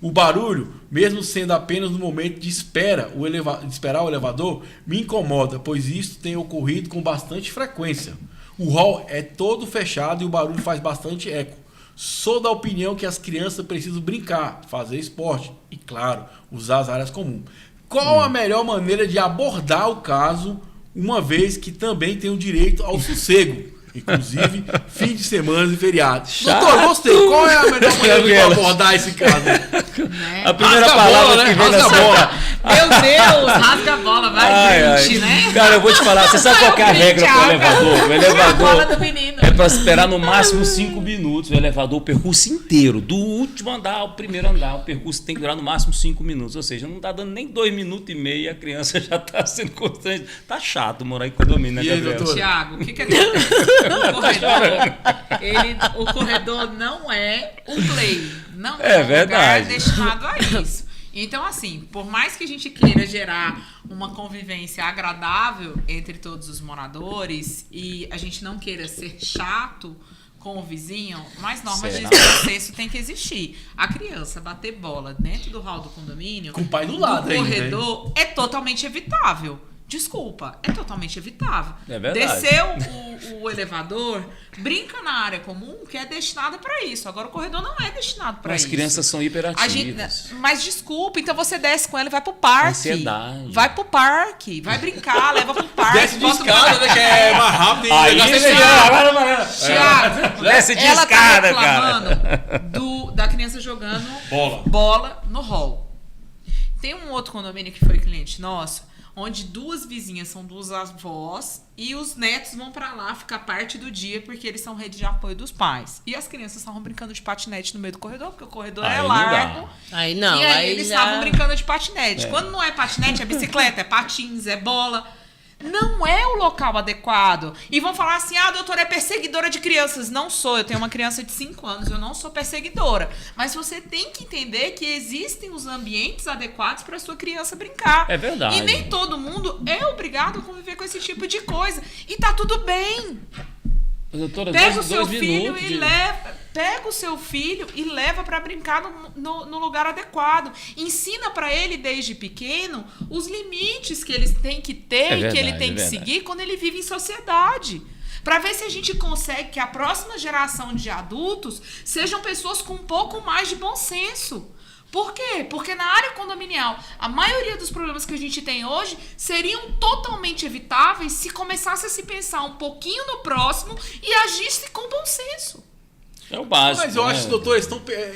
O barulho, mesmo sendo apenas no momento de esperar o elevador, me incomoda, pois isso tem ocorrido com bastante frequência. O hall é todo fechado e o barulho faz bastante eco. Sou da opinião que as crianças precisam brincar, fazer esporte e, claro, usar as áreas comuns. Qual a melhor maneira de abordar o caso, uma vez que também tem o direito ao sossego? Inclusive, fim de semana e feriados. Doutor, gostei. Qual é a melhor maneira de abordar esse caso? Né? A primeira Rasga a palavra bola, que né? vem na Rasga a bola. Meu Deus, rasga a bola, vai, gente, né? Cara, eu vou te falar, você sabe qual que é a regra pro elevador? O A bola elevador do menino. é pra esperar no máximo 5 minutos. O elevador, o percurso inteiro, do último andar ao primeiro andar, o percurso tem que durar no máximo 5 minutos. Ou seja, não tá dando nem 2 minutos e meio e a criança já tá sendo constante. Tá chato morar em condomínio, né, E aí, Gabriel? doutor? Tiago, o que acontece? O corredor não é um play. Não É um verdade. lugar destinado a isso. Então, assim, por mais que a gente queira gerar uma convivência agradável entre todos os moradores e a gente não queira ser chato com o vizinho, mas normas de bom senso tem que existir. A criança bater bola dentro do hall do condomínio, Com o pai do lado do ainda, corredor, é totalmente evitável. Desculpa, é totalmente evitável. É verdade. Desceu o elevador, brinca na área comum, que é destinada para isso. Agora o corredor não é destinado para As isso. crianças são A gente, hiperativas. mas desculpa, então você desce com ela e vai pro parque. Ansiedade. Vai pro parque, vai brincar, leva pro parque. Desce de bota escada, né? Que é mais rápido. E Aí, gasta Thiago, energia. agora, mano. Thiago, Desce de ela escada, tá cara. reclamando da criança jogando Bola. no hall. Tem um outro condomínio que foi cliente nosso, onde 2 vizinhas são 2 avós e os netos vão pra lá ficar parte do dia porque eles são rede de apoio dos pais. E as crianças estavam brincando de patinete no meio do corredor, porque o corredor Aí é não largo. dá. Aí não, E aí aí eles já... estavam brincando de patinete. Quando não é patinete, é bicicleta, é patins, é bola. Não é o local adequado. E vão falar assim, a doutora é perseguidora de crianças. Não sou, eu tenho uma criança de 5 anos, eu não sou perseguidora. Mas você tem que entender que existem os ambientes adequados para sua criança brincar. É verdade. E nem todo mundo é obrigado a conviver com esse tipo de coisa. E tá tudo bem. Doutora, Pega o dois seu filho minutos e de- leva. Pega o seu filho e leva para brincar no lugar adequado. Ensina para ele desde pequeno os limites que eles têm que ter É e que ele verdade, tem é que verdade. seguir quando ele vive em sociedade. Para ver se a gente consegue que a próxima geração de adultos sejam pessoas com um pouco mais de bom senso. Por quê? Porque na área condominial, a maioria dos problemas que a gente tem hoje seriam totalmente evitáveis se começasse a se pensar um pouquinho no próximo e agisse com bom senso. É o básico. Mas eu né? acho, doutor,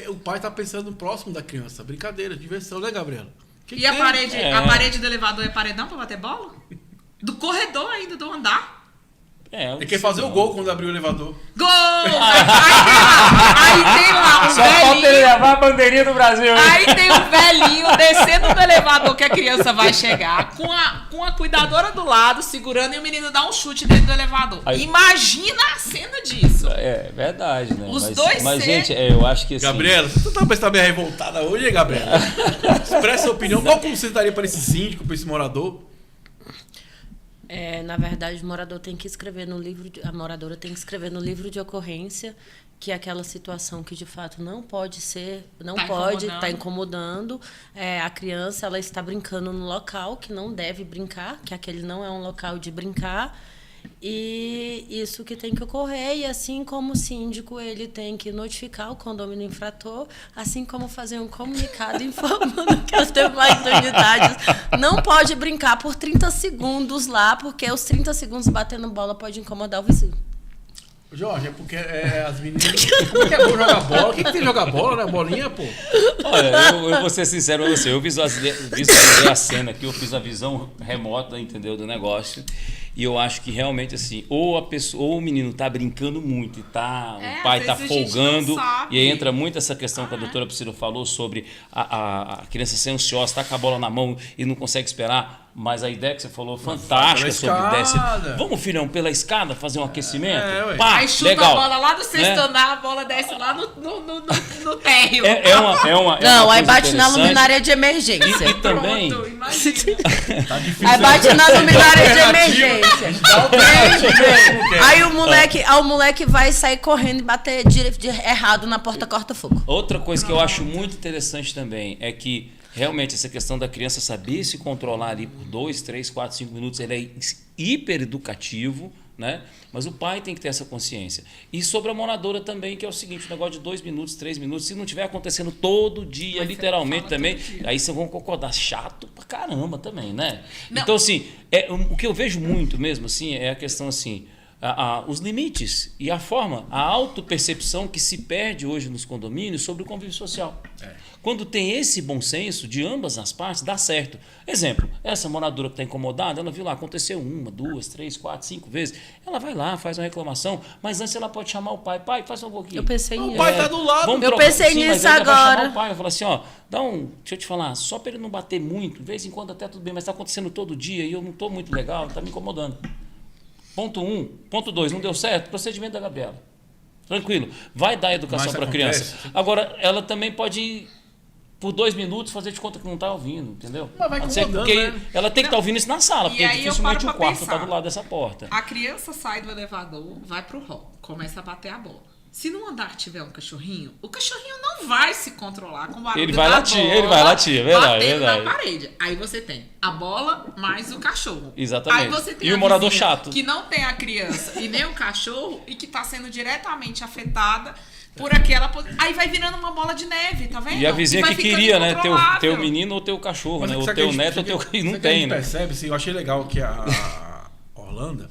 o pai tá pensando no próximo da criança. Brincadeira, diversão, né, Gabriela? Que E a tem? parede, É. a parede do elevador é paredão pra bater bola? Do corredor ainda, do andar. Ele quer fazer o gol quando abrir o elevador. Gol! Aí tem lá um Só falta ele velhinho. levar a bandeirinha do Brasil. hein? Aí tem um velhinho descendo do elevador que a criança vai chegar, com a cuidadora do lado, segurando, e o menino dá um chute dentro do elevador. Aí- Imagina a cena disso. É verdade, né? Os dois mas ser- gente, eu acho que assim... Gabriela, você tá parecendo meio revoltada hoje, hein, Gabriela? Expressa sua opinião. Qual conselho você daria para esse síndico, para esse morador? Na verdade, o morador tem que escrever no livro, a moradora tem que escrever no livro de ocorrência que aquela situação que de fato não pode ser, não Tá pode incomodando. estar incomodando a criança, ela está brincando no local que não deve brincar, que aquele não é um local de brincar, e isso que tem que ocorrer, e assim como o síndico, ele tem que notificar o condomínio infrator, assim como fazer um comunicado informando que as demais unidades não pode brincar por 30 segundos lá, porque os 30 segundos batendo bola pode incomodar o vizinho. Jorge, é porque as meninas. Como que é bom jogar bola? O que tem jogar bola, né? Bolinha, pô? Olha, eu vou ser sincero com você. Eu visualizei a cena aqui, eu fiz a visão remota, entendeu, do negócio. E eu acho que realmente, assim, ou o menino tá brincando muito e o pai tá às vezes a gente folgando. não sabe. E aí entra muito essa questão que a doutora Priscila falou sobre a criança ser ansiosa, tá com a bola na mão e não consegue esperar. Mas a ideia que você falou, fantástica sobre descer. Vamos, filhão, pela escada fazer um aquecimento? Pá, Aí chuta legal, a bola lá do sexto né? andar, a bola desce lá no térreo. Não, uma aí coisa bate na interessante. luminária de emergência. E também, Pronto, imagina. Tá difícil. Aí bate na luminária de emergência. Dá o tempo. Aí o moleque vai sair correndo e bater errado na porta corta-fogo. outra coisa que eu acho muito interessante também é que realmente essa questão da criança saber se controlar ali por 2, 3, 4, 5 minutos, ele é hiper educativo, né? Mas o pai tem que ter essa consciência. E sobre a moradora também, que é o seguinte, o negócio de 2 minutos, 3 minutos, se não estiver acontecendo todo dia, Mas literalmente você fala também, todo dia. aí vocês vão concordar, chato pra caramba também, né? Não. Então, assim, o que eu vejo muito mesmo, assim, é a questão, assim, os limites e a forma, a autopercepção que se perde hoje nos condomínios sobre o convívio social. Quando tem esse bom senso de ambas as partes, dá certo. Exemplo, essa moradora que está incomodada, ela viu lá, aconteceu 1, 2, 3, 4, 5 vezes, ela vai lá, faz uma reclamação, mas antes ela pode chamar o pai, faz um pouquinho. Eu pensei O nisso. pai tá do lado. Vamos Eu trocar. pensei Sim, mas nisso aí ela vai agora. chamar o pai, eu falo assim, ó, deixa eu te falar, só para ele não bater muito, de vez em quando até tudo bem, mas está acontecendo todo dia e eu não estou muito legal, está me incomodando. Ponto 1. Ponto 2, não deu certo, procedimento da Gabriela. Tranquilo, vai dar educação Mas para a acontece. criança. Agora, ela também pode, por 2 minutos, fazer de conta que não está ouvindo, entendeu? Mas vai A não ser incomodando, porque né? ela tem que estar ouvindo isso na sala, E porque aí eu dificilmente paro o pra quarto está pensar. do lado dessa porta. A criança sai do elevador, vai pro hall, começa a bater a bola. Se no andar tiver um cachorrinho, o cachorrinho não vai se controlar com o barulho Ele vai da latir, bola ele vai latir, é verdade, batendo verdade. na parede. Aí você tem a bola mais o cachorro. Exatamente. Aí você tem E a o morador vizinha chato. que não tem a criança e nem o cachorro e que tá sendo diretamente afetada por aquela... Aí vai virando uma bola de neve, tá vendo? E a vizinha vai que ficando queria, né? incontrolável. Ter o menino ou ter o cachorro, Mas né? Ou sabe ter que o a neto ou gente- ter o... E não sabe que a tem, gente né? percebe, assim, eu achei legal que a Orlando,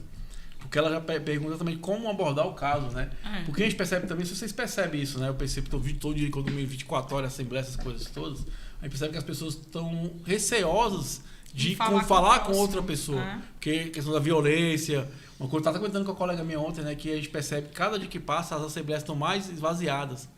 porque ela já pergunta também como abordar o caso, né? Porque a gente percebe também, se vocês percebem isso, né? Eu percebo que eu todo dia, quando eu 24 horas, assembleia, essas coisas todas, a gente percebe que as pessoas estão receosas de Em falar falar com o com outra próximo. pessoa. Porque a questão da violência, uma coisa, eu estava comentando com a colega minha ontem, né? Que a gente percebe que cada dia que passa, as assembleias estão mais esvaziadas.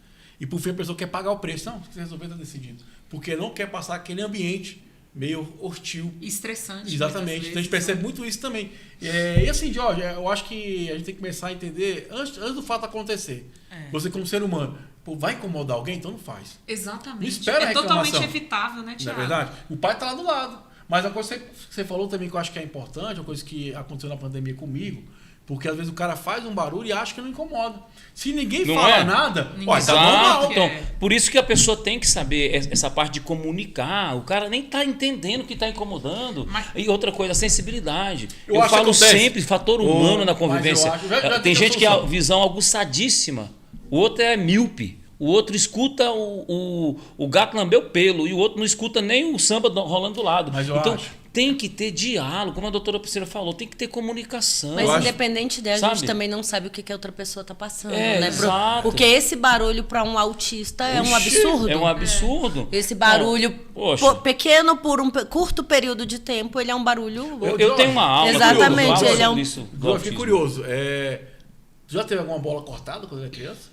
E por fim a pessoa quer pagar o preço. Não, se resolver, está decidido. Porque não quer passar aquele ambiente meio hostil. Estressante. Exatamente. muitas Então a gente vezes, percebe né? muito isso também. E assim, Jorge, eu acho que a gente tem que começar a entender antes do fato acontecer. Você como ser humano, pô, vai incomodar alguém? Então não faz. Exatamente. Não espera a É totalmente reclamação. evitável, né, Não Thiago? é verdade? O pai tá lá do lado. Mas a coisa que você falou também que eu acho que é importante, uma coisa que aconteceu na pandemia comigo, porque às vezes o cara faz um barulho e acha que não incomoda. Se ninguém Não fala é? nada, Ninguém ó, tá sabe. normal. Então, É. por isso que a pessoa tem que saber essa parte de comunicar. O cara nem tá entendendo o que tá incomodando. Mas- E outra coisa, a sensibilidade. Eu Eu acho que falo acontece. sempre, fator humano na Mas eu convivência. acho- já Tem tem gente que é a solução. visão aguçadíssima. O outro é míope. O outro escuta o gato lamber o pelo. E o outro não escuta nem o samba rolando do lado. Mas eu então, acho. tem que ter diálogo. Como a doutora Priscila falou, tem que ter comunicação. Mas Eu acho- independente dela, a gente Sabe? também não sabe o que a outra pessoa tá passando, É, né? exato. Porque esse barulho para um autista é um Oxi, absurdo. É um absurdo. Esse barulho Poxa. pequeno por um curto período de tempo, ele é um barulho... Eu tenho uma aula Exatamente, que eu falo ele é um- sobre isso. do Eu fiquei autismo. curioso. Tu já teve alguma bola cortada quando era criança?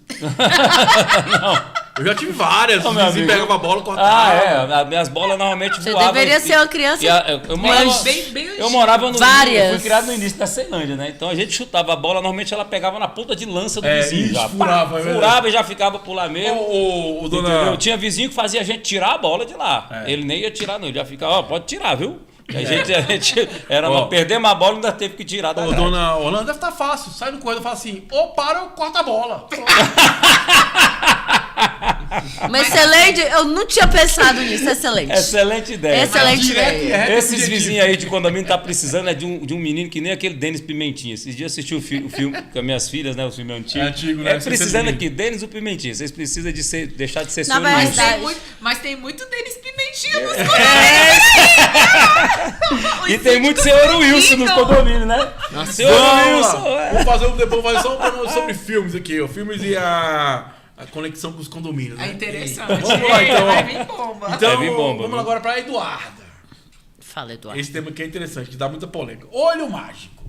Não. Eu já tive várias. Não, Os meu vizinhos amigo. pegavam a bola cortada. Ah, é. As minhas bolas normalmente Você voavam. deveria ser uma criança eu morava, bem eu morava no Várias. Eu fui criado no início da Ceilândia, né? Então a gente chutava a bola, normalmente ela pegava na ponta de lança do vizinho. isso, Já. furava, é verdade. Furava e já ficava por lá mesmo. O Entendeu? dona... Tinha vizinho que fazia a gente tirar a bola de lá. É. Ele nem ia tirar, não. Ele já ficava, ó, pode tirar, viu? A gente perdemos a bola e ainda teve que tirar da grade. Dona Orlando, deve estar fácil. Sai no corredor e fala assim, ou para ou corta a bola. Mas excelente, eu não tinha pensado nisso, excelente. Excelente ideia. Excelente ideia. Esses vizinhos aí de condomínio tá precisando de um menino que nem aquele Denis Pimentinha. Esses dias assisti o filme com as minhas filhas, né? O filme antigo. Antigo, né? Precisando aqui, Denis o Pimentinha. Vocês precisam deixar de ser Na senhor verdade, Mas tem muito Denis Pimentinha nos E tem muito senhor Wilson nos condomínios, né? Senhor Wilson. Vamos fazer um só um programa sobre filmes aqui. Filmes e a conexão com os condomínios. Né? É interessante. Vamos lá, então. Vai vir bomba. Então, Vai vir bomba, vamos agora para Eduarda. Fala, Eduardo. Esse tema aqui é interessante, que dá muita polêmica. Olho mágico.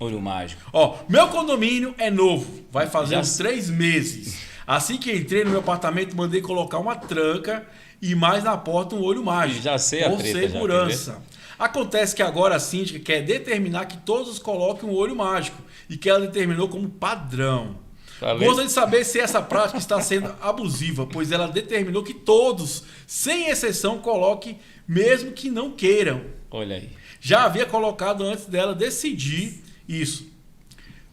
Olho mágico. Ó, meu condomínio é novo. Vai fazer Já uns 3 meses. Assim que entrei no meu apartamento, mandei colocar uma tranca e mais na porta um olho mágico. Já sei a por treta, segurança. Acontece que agora a síndica quer determinar que todos coloquem um olho mágico e que ela determinou como padrão. Gostaria de saber se essa prática está sendo abusiva, pois ela determinou que todos, sem exceção, coloquem, mesmo que não queiram. Olha aí. Já havia colocado antes dela decidir isso,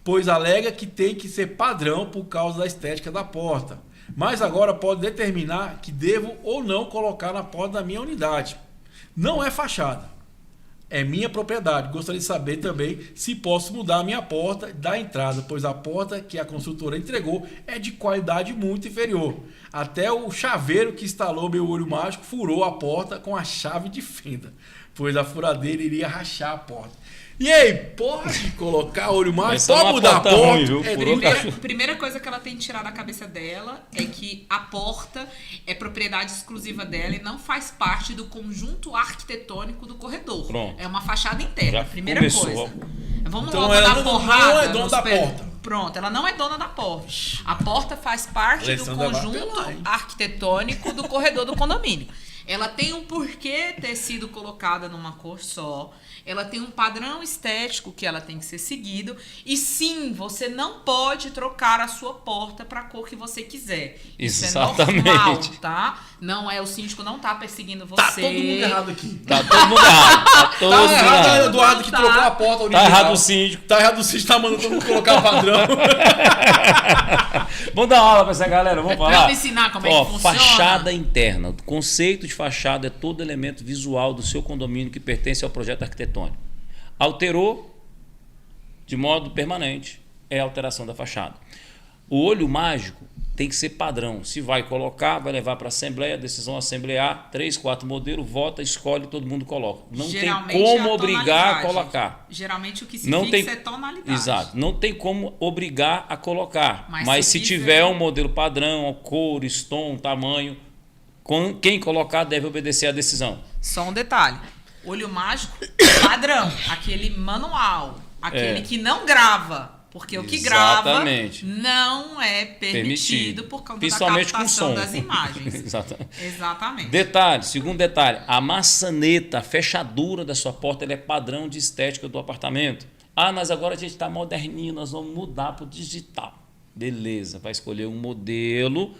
pois alega que tem que ser padrão por causa da estética da porta. Mas agora pode determinar que devo ou não colocar na porta da minha unidade. Não é fachada. É minha propriedade. Gostaria de saber também se posso mudar a minha porta da entrada, pois a porta que a construtora entregou é de qualidade muito inferior. Até o chaveiro que instalou meu olho mágico furou a porta com a chave de fenda, pois a furadeira iria rachar a porta. E aí, pode colocar olho mágico? Pode mudar a porta? Ruim, viu? Primeira coisa que ela tem que tirar da cabeça dela é que a porta é propriedade exclusiva dela e não faz parte do conjunto arquitetônico do corredor. Pronto. É uma fachada interna, Já primeira começou. coisa. Vamos Então logo ela dar não porrada. é dona da porta. Pronto, ela não é dona da porta. A porta faz parte Alessandra do vai conjunto apelar, hein? arquitetônico do corredor do condomínio. Ela tem um porquê ter sido colocada numa cor só. Ela tem um padrão estético que ela tem que ser seguido. E sim, você não pode trocar a sua porta para a cor que você quiser. Exatamente. Isso é normal, tá? Não é, o síndico não tá perseguindo você. Tá todo mundo errado aqui. Tá todo mundo errado. Tá todo Tá mundo errado o errado. Eduardo que trocou a porta original. Tá errado o síndico. Tá errado o síndico, tá mandando todo mundo colocar padrão. Vamos dar uma aula pra essa galera, vamos falar? Vamos ensinar como é que funciona. Fachada interna. O conceito de fachada é todo elemento visual do seu condomínio que pertence ao projeto arquitetônico. Alterou de modo permanente, é a alteração da fachada. O olho mágico tem que ser padrão. Se vai colocar, vai levar para a assembleia, decisão assemblear, 3, 4 modelos, vota, escolhe, todo mundo coloca. Não Geralmente tem como é a obrigar a tonalidade. colocar. Geralmente o que se Não fixa tem, é tonalidade. exato. Não tem como obrigar a colocar. Mas se quiser, tiver um modelo padrão, cor, tom, tamanho, quem colocar deve obedecer à decisão. Só um detalhe. Olho mágico padrão. Aquele manual. Aquele que não grava. Porque o que Exatamente. grava não é permitido por conta da Principalmente captação com som. das imagens. Exatamente. Detalhe, segundo detalhe, a maçaneta, a fechadura da sua porta, ela é padrão de estética do apartamento. Ah, mas agora a gente está moderninho, nós vamos mudar para o digital. Beleza, vai escolher um modelo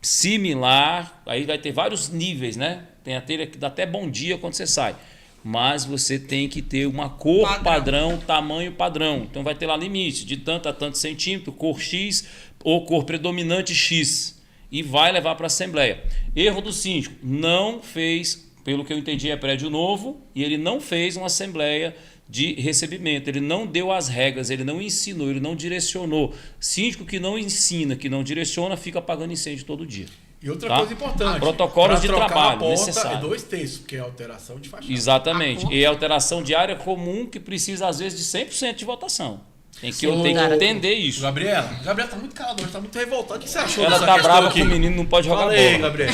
similar, aí vai ter vários níveis, né? Tem a telha que dá até bom dia quando você sai. Mas você tem que ter uma cor padrão, tamanho padrão. Então vai ter lá limite de tanto a tanto centímetro, cor X ou cor predominante X. E vai levar para a assembleia. Erro do síndico, não fez, pelo que eu entendi, é prédio novo, e ele não fez uma assembleia de recebimento. Ele não deu as regras, ele não ensinou, ele não direcionou. Síndico que não ensina, que não direciona, fica apagando incêndio todo dia. E outra coisa importante, protocolos de trabalho a porta necessário. É 2 terços, porque é alteração de fachada. Exatamente. E é alteração de área comum que precisa, às vezes, de 100% de votação. Tem que entender isso. Gabriela tá muito calada hoje, tá muito revoltada. O que você achou Ela dessa tá questão brava aqui? que o menino não pode jogar Fala bola. aí, Gabriela.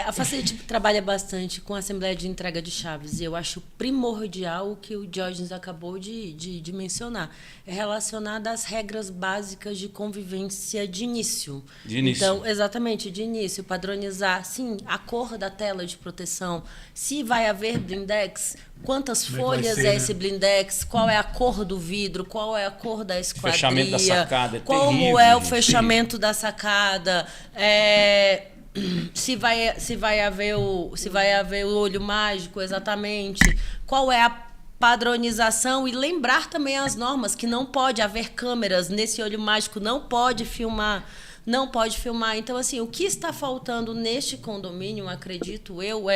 A Facility trabalha bastante com a Assembleia de Entrega de Chaves e eu acho primordial o que o Diógenes acabou de mencionar. É relacionado às regras básicas de convivência de início. Então, exatamente, de início. Padronizar, sim, a cor da tela de proteção. Se vai haver blindex, quantas folhas é esse blindex, qual é a cor do vidro, qual é a cor da esquadria. Fechamento da sacada é como terrível, é o gente, fechamento da sacada, se vai haver o olho mágico exatamente, qual é a padronização, e lembrar também as normas, que não pode haver câmeras nesse olho mágico, não pode filmar. Então, assim, o que está faltando neste condomínio, acredito eu,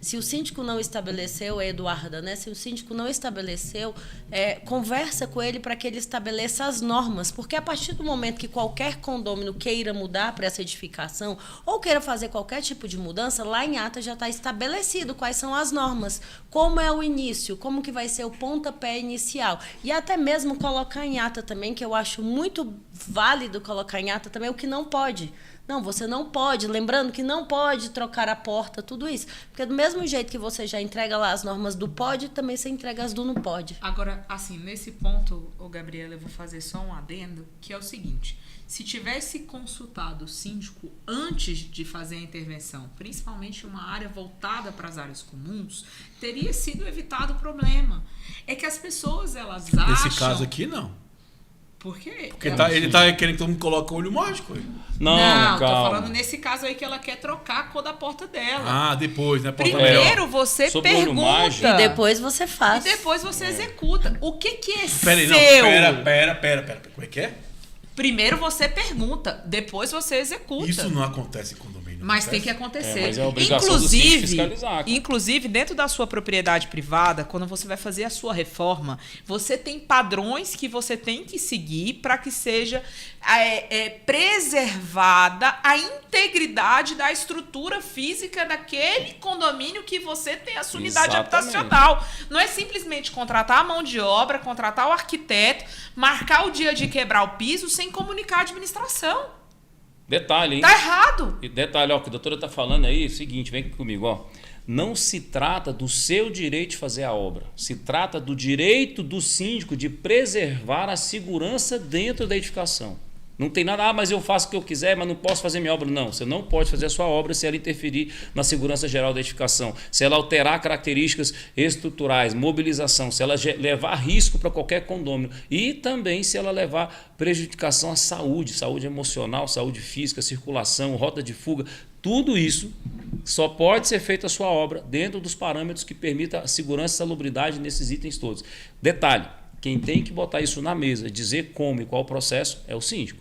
se o síndico não estabeleceu, Eduarda, né? Se o síndico não estabeleceu, conversa com ele para que ele estabeleça as normas, porque a partir do momento que qualquer condômino queira mudar para essa edificação, ou queira fazer qualquer tipo de mudança, lá em ata já está estabelecido quais são as normas, como é o início, como que vai ser o pontapé inicial, e até mesmo colocar em ata também, que eu acho muito válido colocar em ata também o que não pode. Não, você não pode. Lembrando que não pode trocar a porta, tudo isso. Porque do mesmo jeito que você já entrega lá as normas do pode, também você entrega as do não pode. Agora, assim, nesse ponto, Gabriela, eu vou fazer só um adendo, que é o seguinte. Se tivesse consultado o síndico antes de fazer a intervenção, principalmente uma área voltada para as áreas comuns, teria sido evitado o problema. É que as pessoas, elas acham... Nesse caso aqui, não. Por quê? Porque ele tá querendo que todo mundo coloque o olho mágico. Não, calma. tô falando nesse caso aí que ela quer trocar a cor da porta dela. Ah, depois, né? Primeiro você Sobre o olho pergunta. mágico. E depois você faz. E depois você executa. O que é Pera aí, seu? não, pera. Como é que é? Primeiro você pergunta, depois você executa. Isso não acontece em condomínio. Mas acontece? tem que acontecer. Mas é a obrigação do síndico fiscalizar, cara. Inclusive, dentro da sua propriedade privada, quando você vai fazer a sua reforma, você tem padrões que você tem que seguir para que seja preservada a integridade da estrutura física daquele condomínio que você tem a sua unidade habitacional. Não é simplesmente contratar a mão de obra, contratar o arquiteto, marcar o dia de quebrar o piso sem comunicar a administração. Detalhe, hein? Tá errado. E detalhe, ó, que a doutora tá falando aí, é o seguinte, vem aqui comigo, ó. Não se trata do seu direito de fazer a obra. Se trata do direito do síndico de preservar a segurança dentro da edificação. Não tem nada, mas eu faço o que eu quiser, mas não posso fazer minha obra. Não, você não pode fazer a sua obra se ela interferir na segurança geral da edificação. Se ela alterar características estruturais, mobilização, se ela levar risco para qualquer condômino. E também se ela levar prejudicação à saúde, saúde emocional, saúde física, circulação, rota de fuga. Tudo isso só pode ser feita a sua obra dentro dos parâmetros que permitam a segurança e salubridade nesses itens todos. Detalhe, quem tem que botar isso na mesa, dizer como e qual o processo, é o síndico.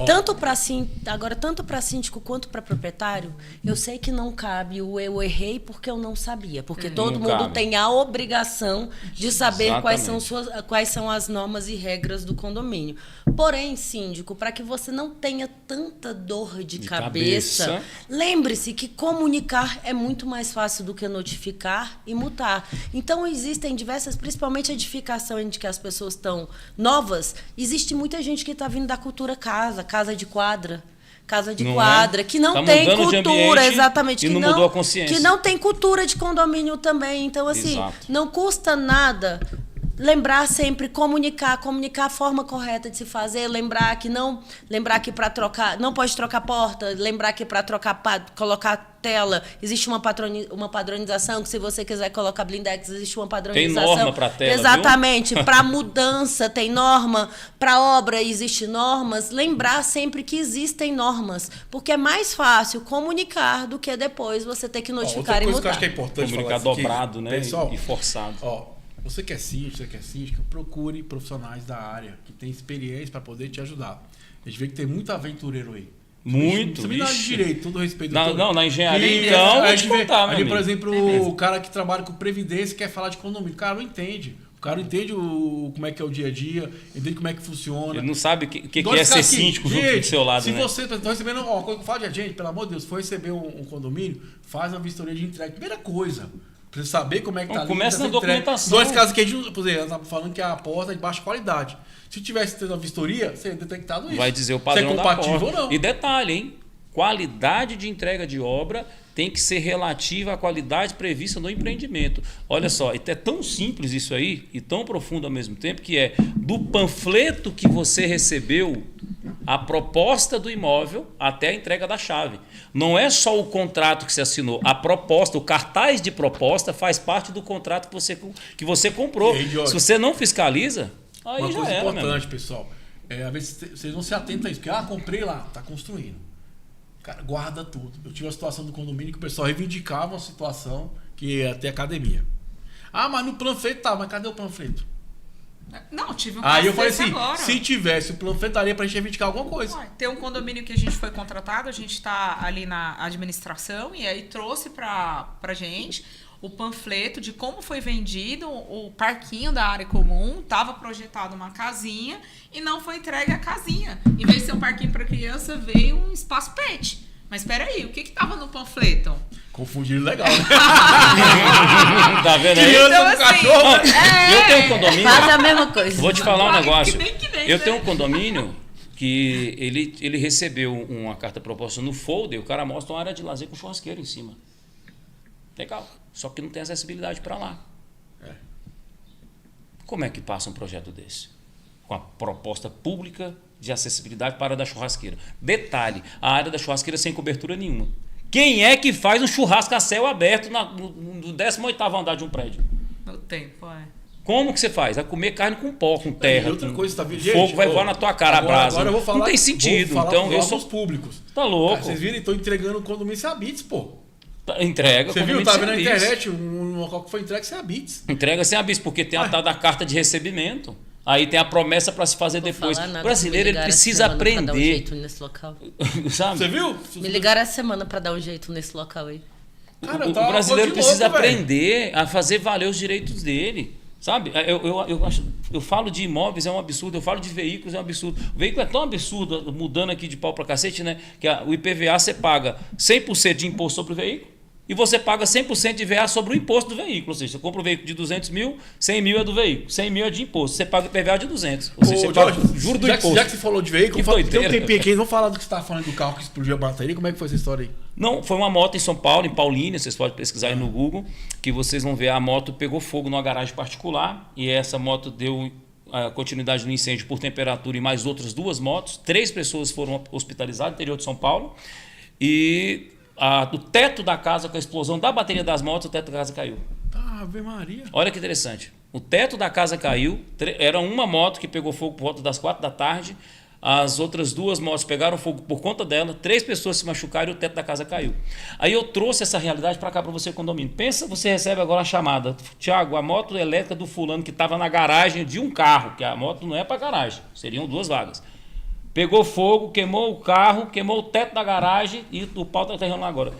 Tanto para síndico quanto para proprietário, eu sei que não cabe o eu errei porque eu não sabia, porque todo mundo cabe. tem a obrigação de saber Exatamente. quais são as normas e regras do condomínio. Porém, síndico, para que você não tenha tanta dor de cabeça, lembre-se que comunicar é muito mais fácil do que notificar e multar. Então, existem diversas, principalmente a edificação em que as pessoas estão novas, existe muita gente que está vindo da cultura casa de quadra, que não tem cultura, exatamente, e não mudou a consciência. Que não tem cultura de condomínio também. Então, assim, não custa nada lembrar sempre, comunicar a forma correta de se fazer, lembrar que para trocar, não pode trocar porta, lembrar que para colocar tela, existe uma padronização, que se você quiser colocar blindex, existe uma padronização. Tem norma para tela, exatamente, para mudança tem norma, para obra existe normas, lembrar sempre que existem normas, porque é mais fácil comunicar do que depois você ter que notificar e outra coisa que eu mudar. acho que é importante comunicar falar dobrado, né? Pessoal, e forçado. Você que é síndica, procure profissionais da área que tem experiência para poder te ajudar. A gente vê que tem muito aventureiro aí. Muito, você me dá de direito, todo respeito. Na engenharia, então, a gente vê, ali, por exemplo, o cara que trabalha com previdência e quer falar de condomínio. O cara não entende. O cara não entende como é que é o dia a dia, entende como é que funciona. Ele não sabe o que é ser síndico junto do seu lado, se né? você está recebendo... fala de gente, pelo amor de Deus, for receber um condomínio, faz uma vistoria de entrega. Primeira coisa... Precisa saber como é que tá ali. Começa na documentação. Dois casos que a gente, por exemplo, estava falando que a porta é de baixa qualidade. Se tivesse tendo a vistoria, seria detectado isso. Vai dizer o padrão se é compatível da porta. ou não. E detalhe, hein? Qualidade de entrega de obra tem que ser relativa à qualidade prevista no empreendimento. Olha só, é tão simples isso aí e tão profundo ao mesmo tempo, que é do panfleto que você recebeu, a proposta do imóvel até a entrega da chave. Não é só o contrato que você assinou, a proposta, o cartaz de proposta faz parte do contrato que você comprou. Aí, Jorge, se você não fiscaliza, aí uma já coisa era. importante, pessoal, às vezes vocês não se atentam a isso, porque comprei lá, está construindo. Cara, guarda tudo. Eu tive uma situação do condomínio que o pessoal reivindicava uma situação que ia ter academia. Ah, mas no panfleto tá, mas cadê o panfleto? Não, tive um Aí eu falei desse assim, agora. se tivesse o panfleto, daria pra gente reivindicar alguma coisa. Ué, tem um condomínio que a gente foi contratado, a gente tá ali na administração e aí trouxe pra gente o panfleto de como foi vendido o parquinho da área comum, estava projetado uma casinha e não foi entregue a casinha. Em vez de ser um parquinho para criança, veio um espaço pet. Mas espera aí, o que estava no panfleto? Confundiram legal, né? Tá vendo aí? Criança Então, com assim, cachorro. Eu tenho um condomínio. Faz a mesma coisa. Vou te falar um negócio. Que nem, Eu né? tenho um condomínio que ele recebeu uma carta proposta no folder, o cara mostra uma área de lazer com churrasqueira em cima. Legal. Só que não tem acessibilidade para lá. Como é que passa um projeto desse? Com a proposta pública de acessibilidade para a área da churrasqueira. Detalhe, a área da churrasqueira sem cobertura nenhuma. Quem é que faz um churrasco a céu aberto no 18º andar de um prédio? No tempo, Como que você faz? Vai comer carne com pó, com terra. E outra coisa, tá vendo? Fogo vai voar na tua cara, a brasa. Agora eu vou falar, não tem sentido. Então, eu sou públicos. Tá louco. Cara, vocês viram? Estão entregando o condomínio sem Habits, pô. Entrega. Você viu? condomínio Tá sem vendo na aviso. internet um local que foi entregue sem Habits. Entrega sem aviso, porque tem a tal da carta de recebimento. Aí tem a promessa para se fazer depois. Falar nada, O brasileiro me ele ligaram precisa essa semana pra dar um aprender. jeito nesse local. Sabe? Você viu? Me ligaram essa semana pra dar um jeito nesse local aí. Cara, O tá uma brasileiro coisa de precisa louco, velho. aprender a fazer valer os direitos dele. Sabe? Eu falo de imóveis, é um absurdo. Eu falo de veículos, é um absurdo. O veículo é tão absurdo, mudando aqui de pau pra cacete, né? Que o IPVA você paga 100% de imposto sobre o veículo e você paga 100% de IVA sobre o imposto do veículo. Ou seja, você compra um veículo de 200 mil, 100 mil é do veículo, 100 mil é de imposto. Você paga IPVA de 200. Ou seja, Ô, você paga Jorge, juro do já imposto. já que você falou de veículo, Que tem um doideira. tempinho aqui, vamos falar do que você estava falando do carro que explodiu a bateria. Como é que foi essa história aí? Não, foi uma moto em São Paulo, em Paulínia, vocês podem pesquisar aí no Google, que vocês vão ver a moto pegou fogo numa garagem particular e essa moto deu a continuidade no incêndio por temperatura e mais outras 2 motos. 3 pessoas foram hospitalizadas no interior de São Paulo e do teto da casa, com a explosão da bateria das motos, o teto da casa caiu. Ave Maria. Olha que interessante. O teto da casa caiu, era uma moto que pegou fogo por volta das 4 da tarde, as outras 2 motos pegaram fogo por conta dela, 3 pessoas se machucaram e o teto da casa caiu. Aí eu trouxe essa realidade para cá para você, condomínio. Pensa, você recebe agora a chamada. Tiago, a moto elétrica do fulano que estava na garagem de um carro, que a moto não é para garagem, seriam 2 vagas. Pegou fogo, queimou o carro, queimou o teto da garagem e o pau está aterrando lá agora.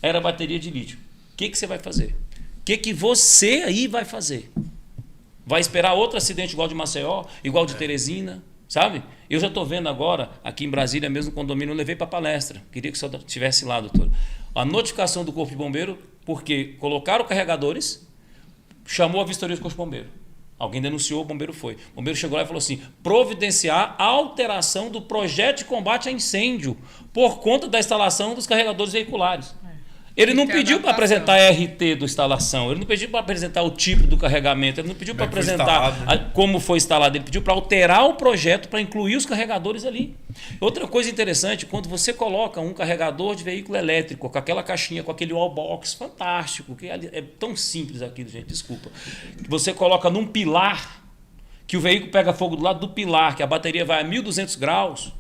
Era bateria de lítio. O que você vai fazer? O que você aí vai fazer? Vai esperar outro acidente igual de Maceió, igual de Teresina, sabe? Eu já estou vendo agora, aqui em Brasília mesmo, no condomínio, eu levei para palestra. Queria que o senhor estivesse lá, doutor. A notificação do Corpo de Bombeiro, porque colocaram carregadores, chamou a vistoria do Corpo de Bombeiro. Alguém denunciou, o bombeiro foi. O bombeiro chegou lá e falou assim: providenciar a alteração do projeto de combate a incêndio por conta da instalação dos carregadores veiculares. Ele não pediu para apresentar a RT da instalação, ele não pediu para apresentar o tipo do carregamento, ele não pediu para apresentar como foi instalado, ele pediu para alterar o projeto para incluir os carregadores ali. Outra coisa interessante, quando você coloca um carregador de veículo elétrico, com aquela caixinha, com aquele wallbox fantástico, que é tão simples aquilo, gente, desculpa. Você coloca num pilar, que o veículo pega fogo do lado do pilar, que a bateria vai a 1.200 graus.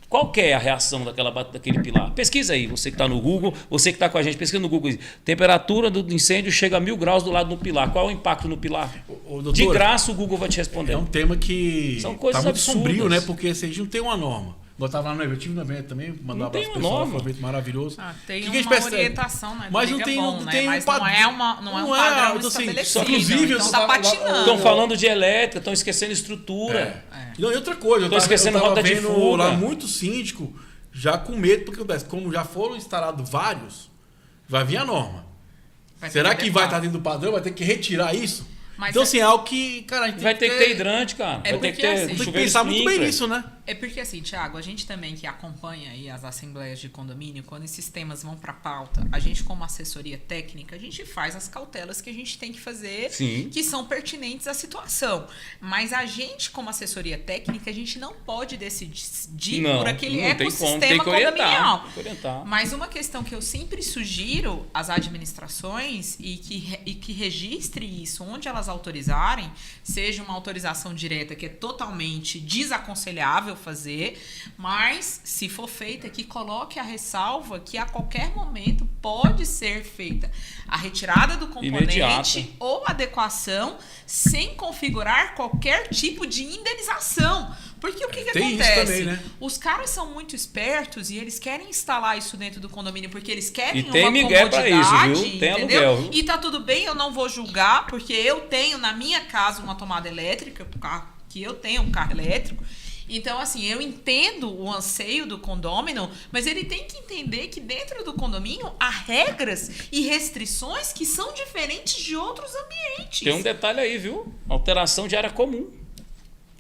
Qual que é a reação daquele pilar? Pesquisa aí, você que está no Google, você que está com a gente, pesquisa no Google. Temperatura do incêndio chega a 1.000 graus do lado do pilar. Qual é o impacto no pilar? Doutora, de graça o Google vai te responder. É um tema que são coisas tá muito absurdas. sombrio, né? Porque assim, a gente não tem uma norma. Eu estava lá no evento, eu tive no evento também, mandar um abraço pro pessoal, foi um evento maravilhoso. Tem que uma orientação, né? Mas não tem, bom, não tem mas um padrão. não é um padrão então, assim, estabelecido. inclusive, então tá patinando. Estão falando de elétrica, estão esquecendo estrutura. Não, e outra coisa, Estão esquecendo roda de fuga. Lá muito síndico já com medo, porque como já foram instalados vários, vai vir a norma. Será que vai estar dentro do padrão? Vai ter que retirar isso? Mas então, assim, é algo que, cara, a gente vai ter que ter hidrante, cara. É vai ter que porque, ter assim, tem que chuveiro pensar muito bem sprinkler. nisso, né? É porque assim, Thiago, a gente também que acompanha aí as assembleias de condomínio, quando esses temas vão para pauta, a gente como assessoria técnica, a gente faz as cautelas que a gente tem que fazer, Sim. que são pertinentes à situação. Mas a gente como assessoria técnica, a gente não pode decidir por aquele ecossistema condominial. Tem que orientar. Mas uma questão que eu sempre sugiro às administrações e que registre isso onde elas autorizarem, seja uma autorização direta que é totalmente desaconselhável, viável fazer, mas se for feita, que coloque a ressalva que a qualquer momento pode ser feita a retirada do componente Imediata. ou adequação sem configurar qualquer tipo de indenização. Porque o que tem isso acontece? também, né? Os caras são muito espertos e eles querem instalar isso dentro do condomínio porque eles querem E tem uma migué pra comodidade, isso, viu? Tem entendeu? aluguel, viu? E tá tudo bem, eu não vou julgar, porque eu tenho na minha casa uma tomada elétrica, pro carro, que eu tenho um carro elétrico. Então, assim, eu entendo o anseio do condômino, mas ele tem que entender que dentro do condomínio há regras e restrições que são diferentes de outros ambientes. Tem um detalhe aí, viu? Alteração de área comum.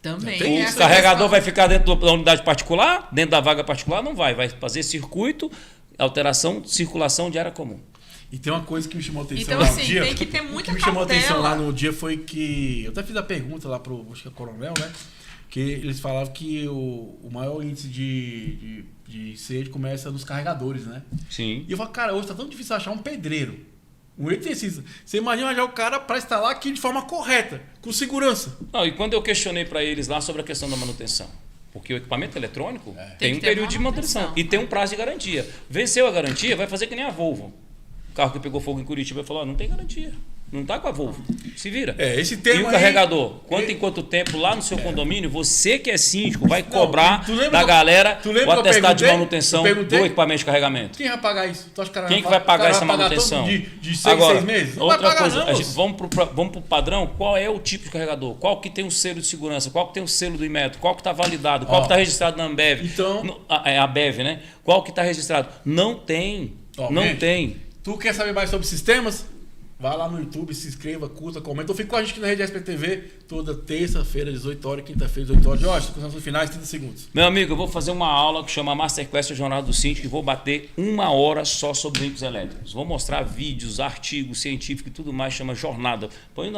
Também. Tem O essa carregador vai ficar dentro da unidade particular? Dentro da vaga particular? Não vai. Vai fazer circuito, alteração, circulação de área comum. E tem uma coisa que me chamou a atenção Então, lá assim, no dia. tem que ter muita O que me chamou a atenção cautela. lá no dia foi que... Eu até fiz a pergunta lá pro, acho que é coronel, né? Que eles falavam que o maior índice de incêndio começa nos carregadores, né? Sim. E eu falo, cara, hoje tá tão difícil achar um pedreiro, um eletricista. Você imagina achar o cara para instalar aqui de forma correta, com segurança. Não, e quando eu questionei para eles lá sobre a questão da manutenção, porque o equipamento eletrônico Tem tem que um ter período de manutenção manutenção. e tem um prazo de garantia. Venceu a garantia, vai fazer que nem a Volvo. O carro que pegou fogo em Curitiba falou, não tem garantia. Não tá com a Volvo. Se vira. Esse E tema o aí- carregador? Em quanto tempo lá no seu condomínio, você que é síndico vai cobrar tu lembra da que eu- galera tu lembra o que eu atestado de perguntei? manutenção Eu perguntei? do equipamento de carregamento. Quem vai pagar isso? Tu acha que o cara Quem que vai pagar essa o cara vai pagar manutenção? todo de 6 Agora, meses? Não outra vai pagar coisa, não, a gente, moço. vamos pro padrão, qual é o tipo de carregador? Qual que tem o selo de segurança? Qual que tem o selo do Inmetro? Qual que está validado? Qual que está registrado na Ambev? Então- É a BEV, né? Qual que está registrado? Não tem. Ó, não gente, tem. Tu quer saber mais sobre sistemas? Vai lá no YouTube, se inscreva, curta, comenta. Ou fica com a gente aqui na Rede SPTV toda terça-feira, 18 horas, quinta-feira, 18 horas. Jorge, com os finais, 30 segundos. Meu amigo, eu vou fazer uma aula que chama Masterclass da Jornada do Síndico e vou bater 1 hora só sobre veículos elétricos. Vou mostrar vídeos, artigos científicos e tudo mais, chama Jornada. Põe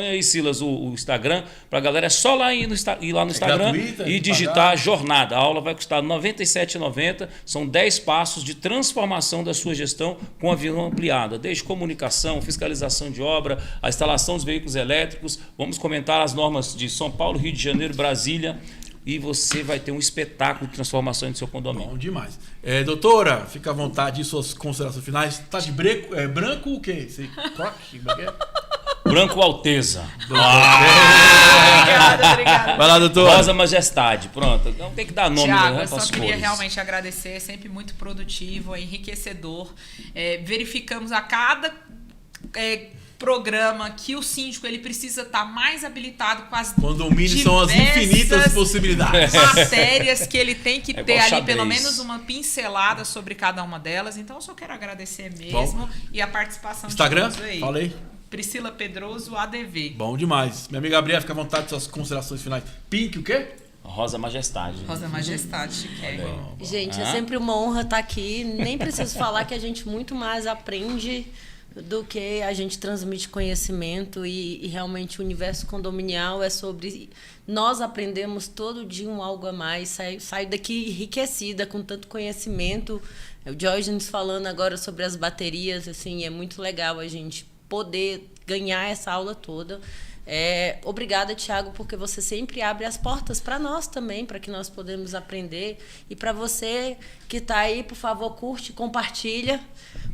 aí, Silas, o Instagram, pra galera. É só lá ir lá no Instagram gratuita, e digitar pagar. Jornada. A aula vai custar R$ 97,90. São 10 passos de transformação da sua gestão com a visão ampliada. Desde comunicação, fiscalização de obra, a instalação dos veículos elétricos. Vamos comentar as normas de São Paulo, Rio de Janeiro, Brasília. E você vai ter um espetáculo de transformação do seu condomínio. Bom demais. Doutora, fica à vontade de suas considerações finais. Tá de branco o quê? Você croque? Branco Alteza. Obrigada. Vai lá, doutora. Rosa Majestade. Pronto. Então tem que dar nome, Tiago, né, eu só pras queria cores. realmente agradecer, é sempre muito produtivo, é enriquecedor. Verificamos a cada programa que o síndico ele precisa estar mais habilitado com as Condomínios são as infinitas diversas possibilidades. matérias que ele tem que É ter igual ali, xadrez. pelo menos uma pincelada sobre cada uma delas. Então, eu só quero agradecer mesmo e a participação Instagram? de todos aí. Fala aí. Priscila Pedroso, ADV. Bom demais. Minha amiga Gabriela, fica à vontade de suas considerações finais. Pink, o quê? Rosa Majestade. Rosa Majestade, chiquérrima. Gente, é sempre uma honra estar aqui. Nem preciso falar que a gente muito mais aprende do que a gente transmite conhecimento e realmente o universo condominial é sobre... Nós aprendemos todo dia algo a mais, saio daqui enriquecida com tanto conhecimento. O Diógenes falando agora sobre as baterias, assim, é muito legal a gente poder ganhar essa aula toda. Obrigada, Tiago, porque você sempre abre as portas para nós também, para que nós podemos aprender. E para você que está aí, por favor, curte, compartilha,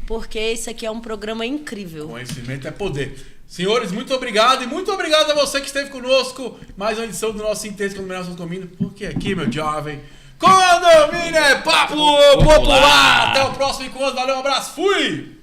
porque isso aqui é um programa incrível. Conhecimento é poder. Senhores, muito obrigado e muito obrigado a você que esteve conosco. Mais uma edição do nosso Intenso Condomínio Assunto Condomínio, porque aqui, meu jovem, condomínio é papo popular. Até o próximo encontro. Valeu, um abraço. Fui!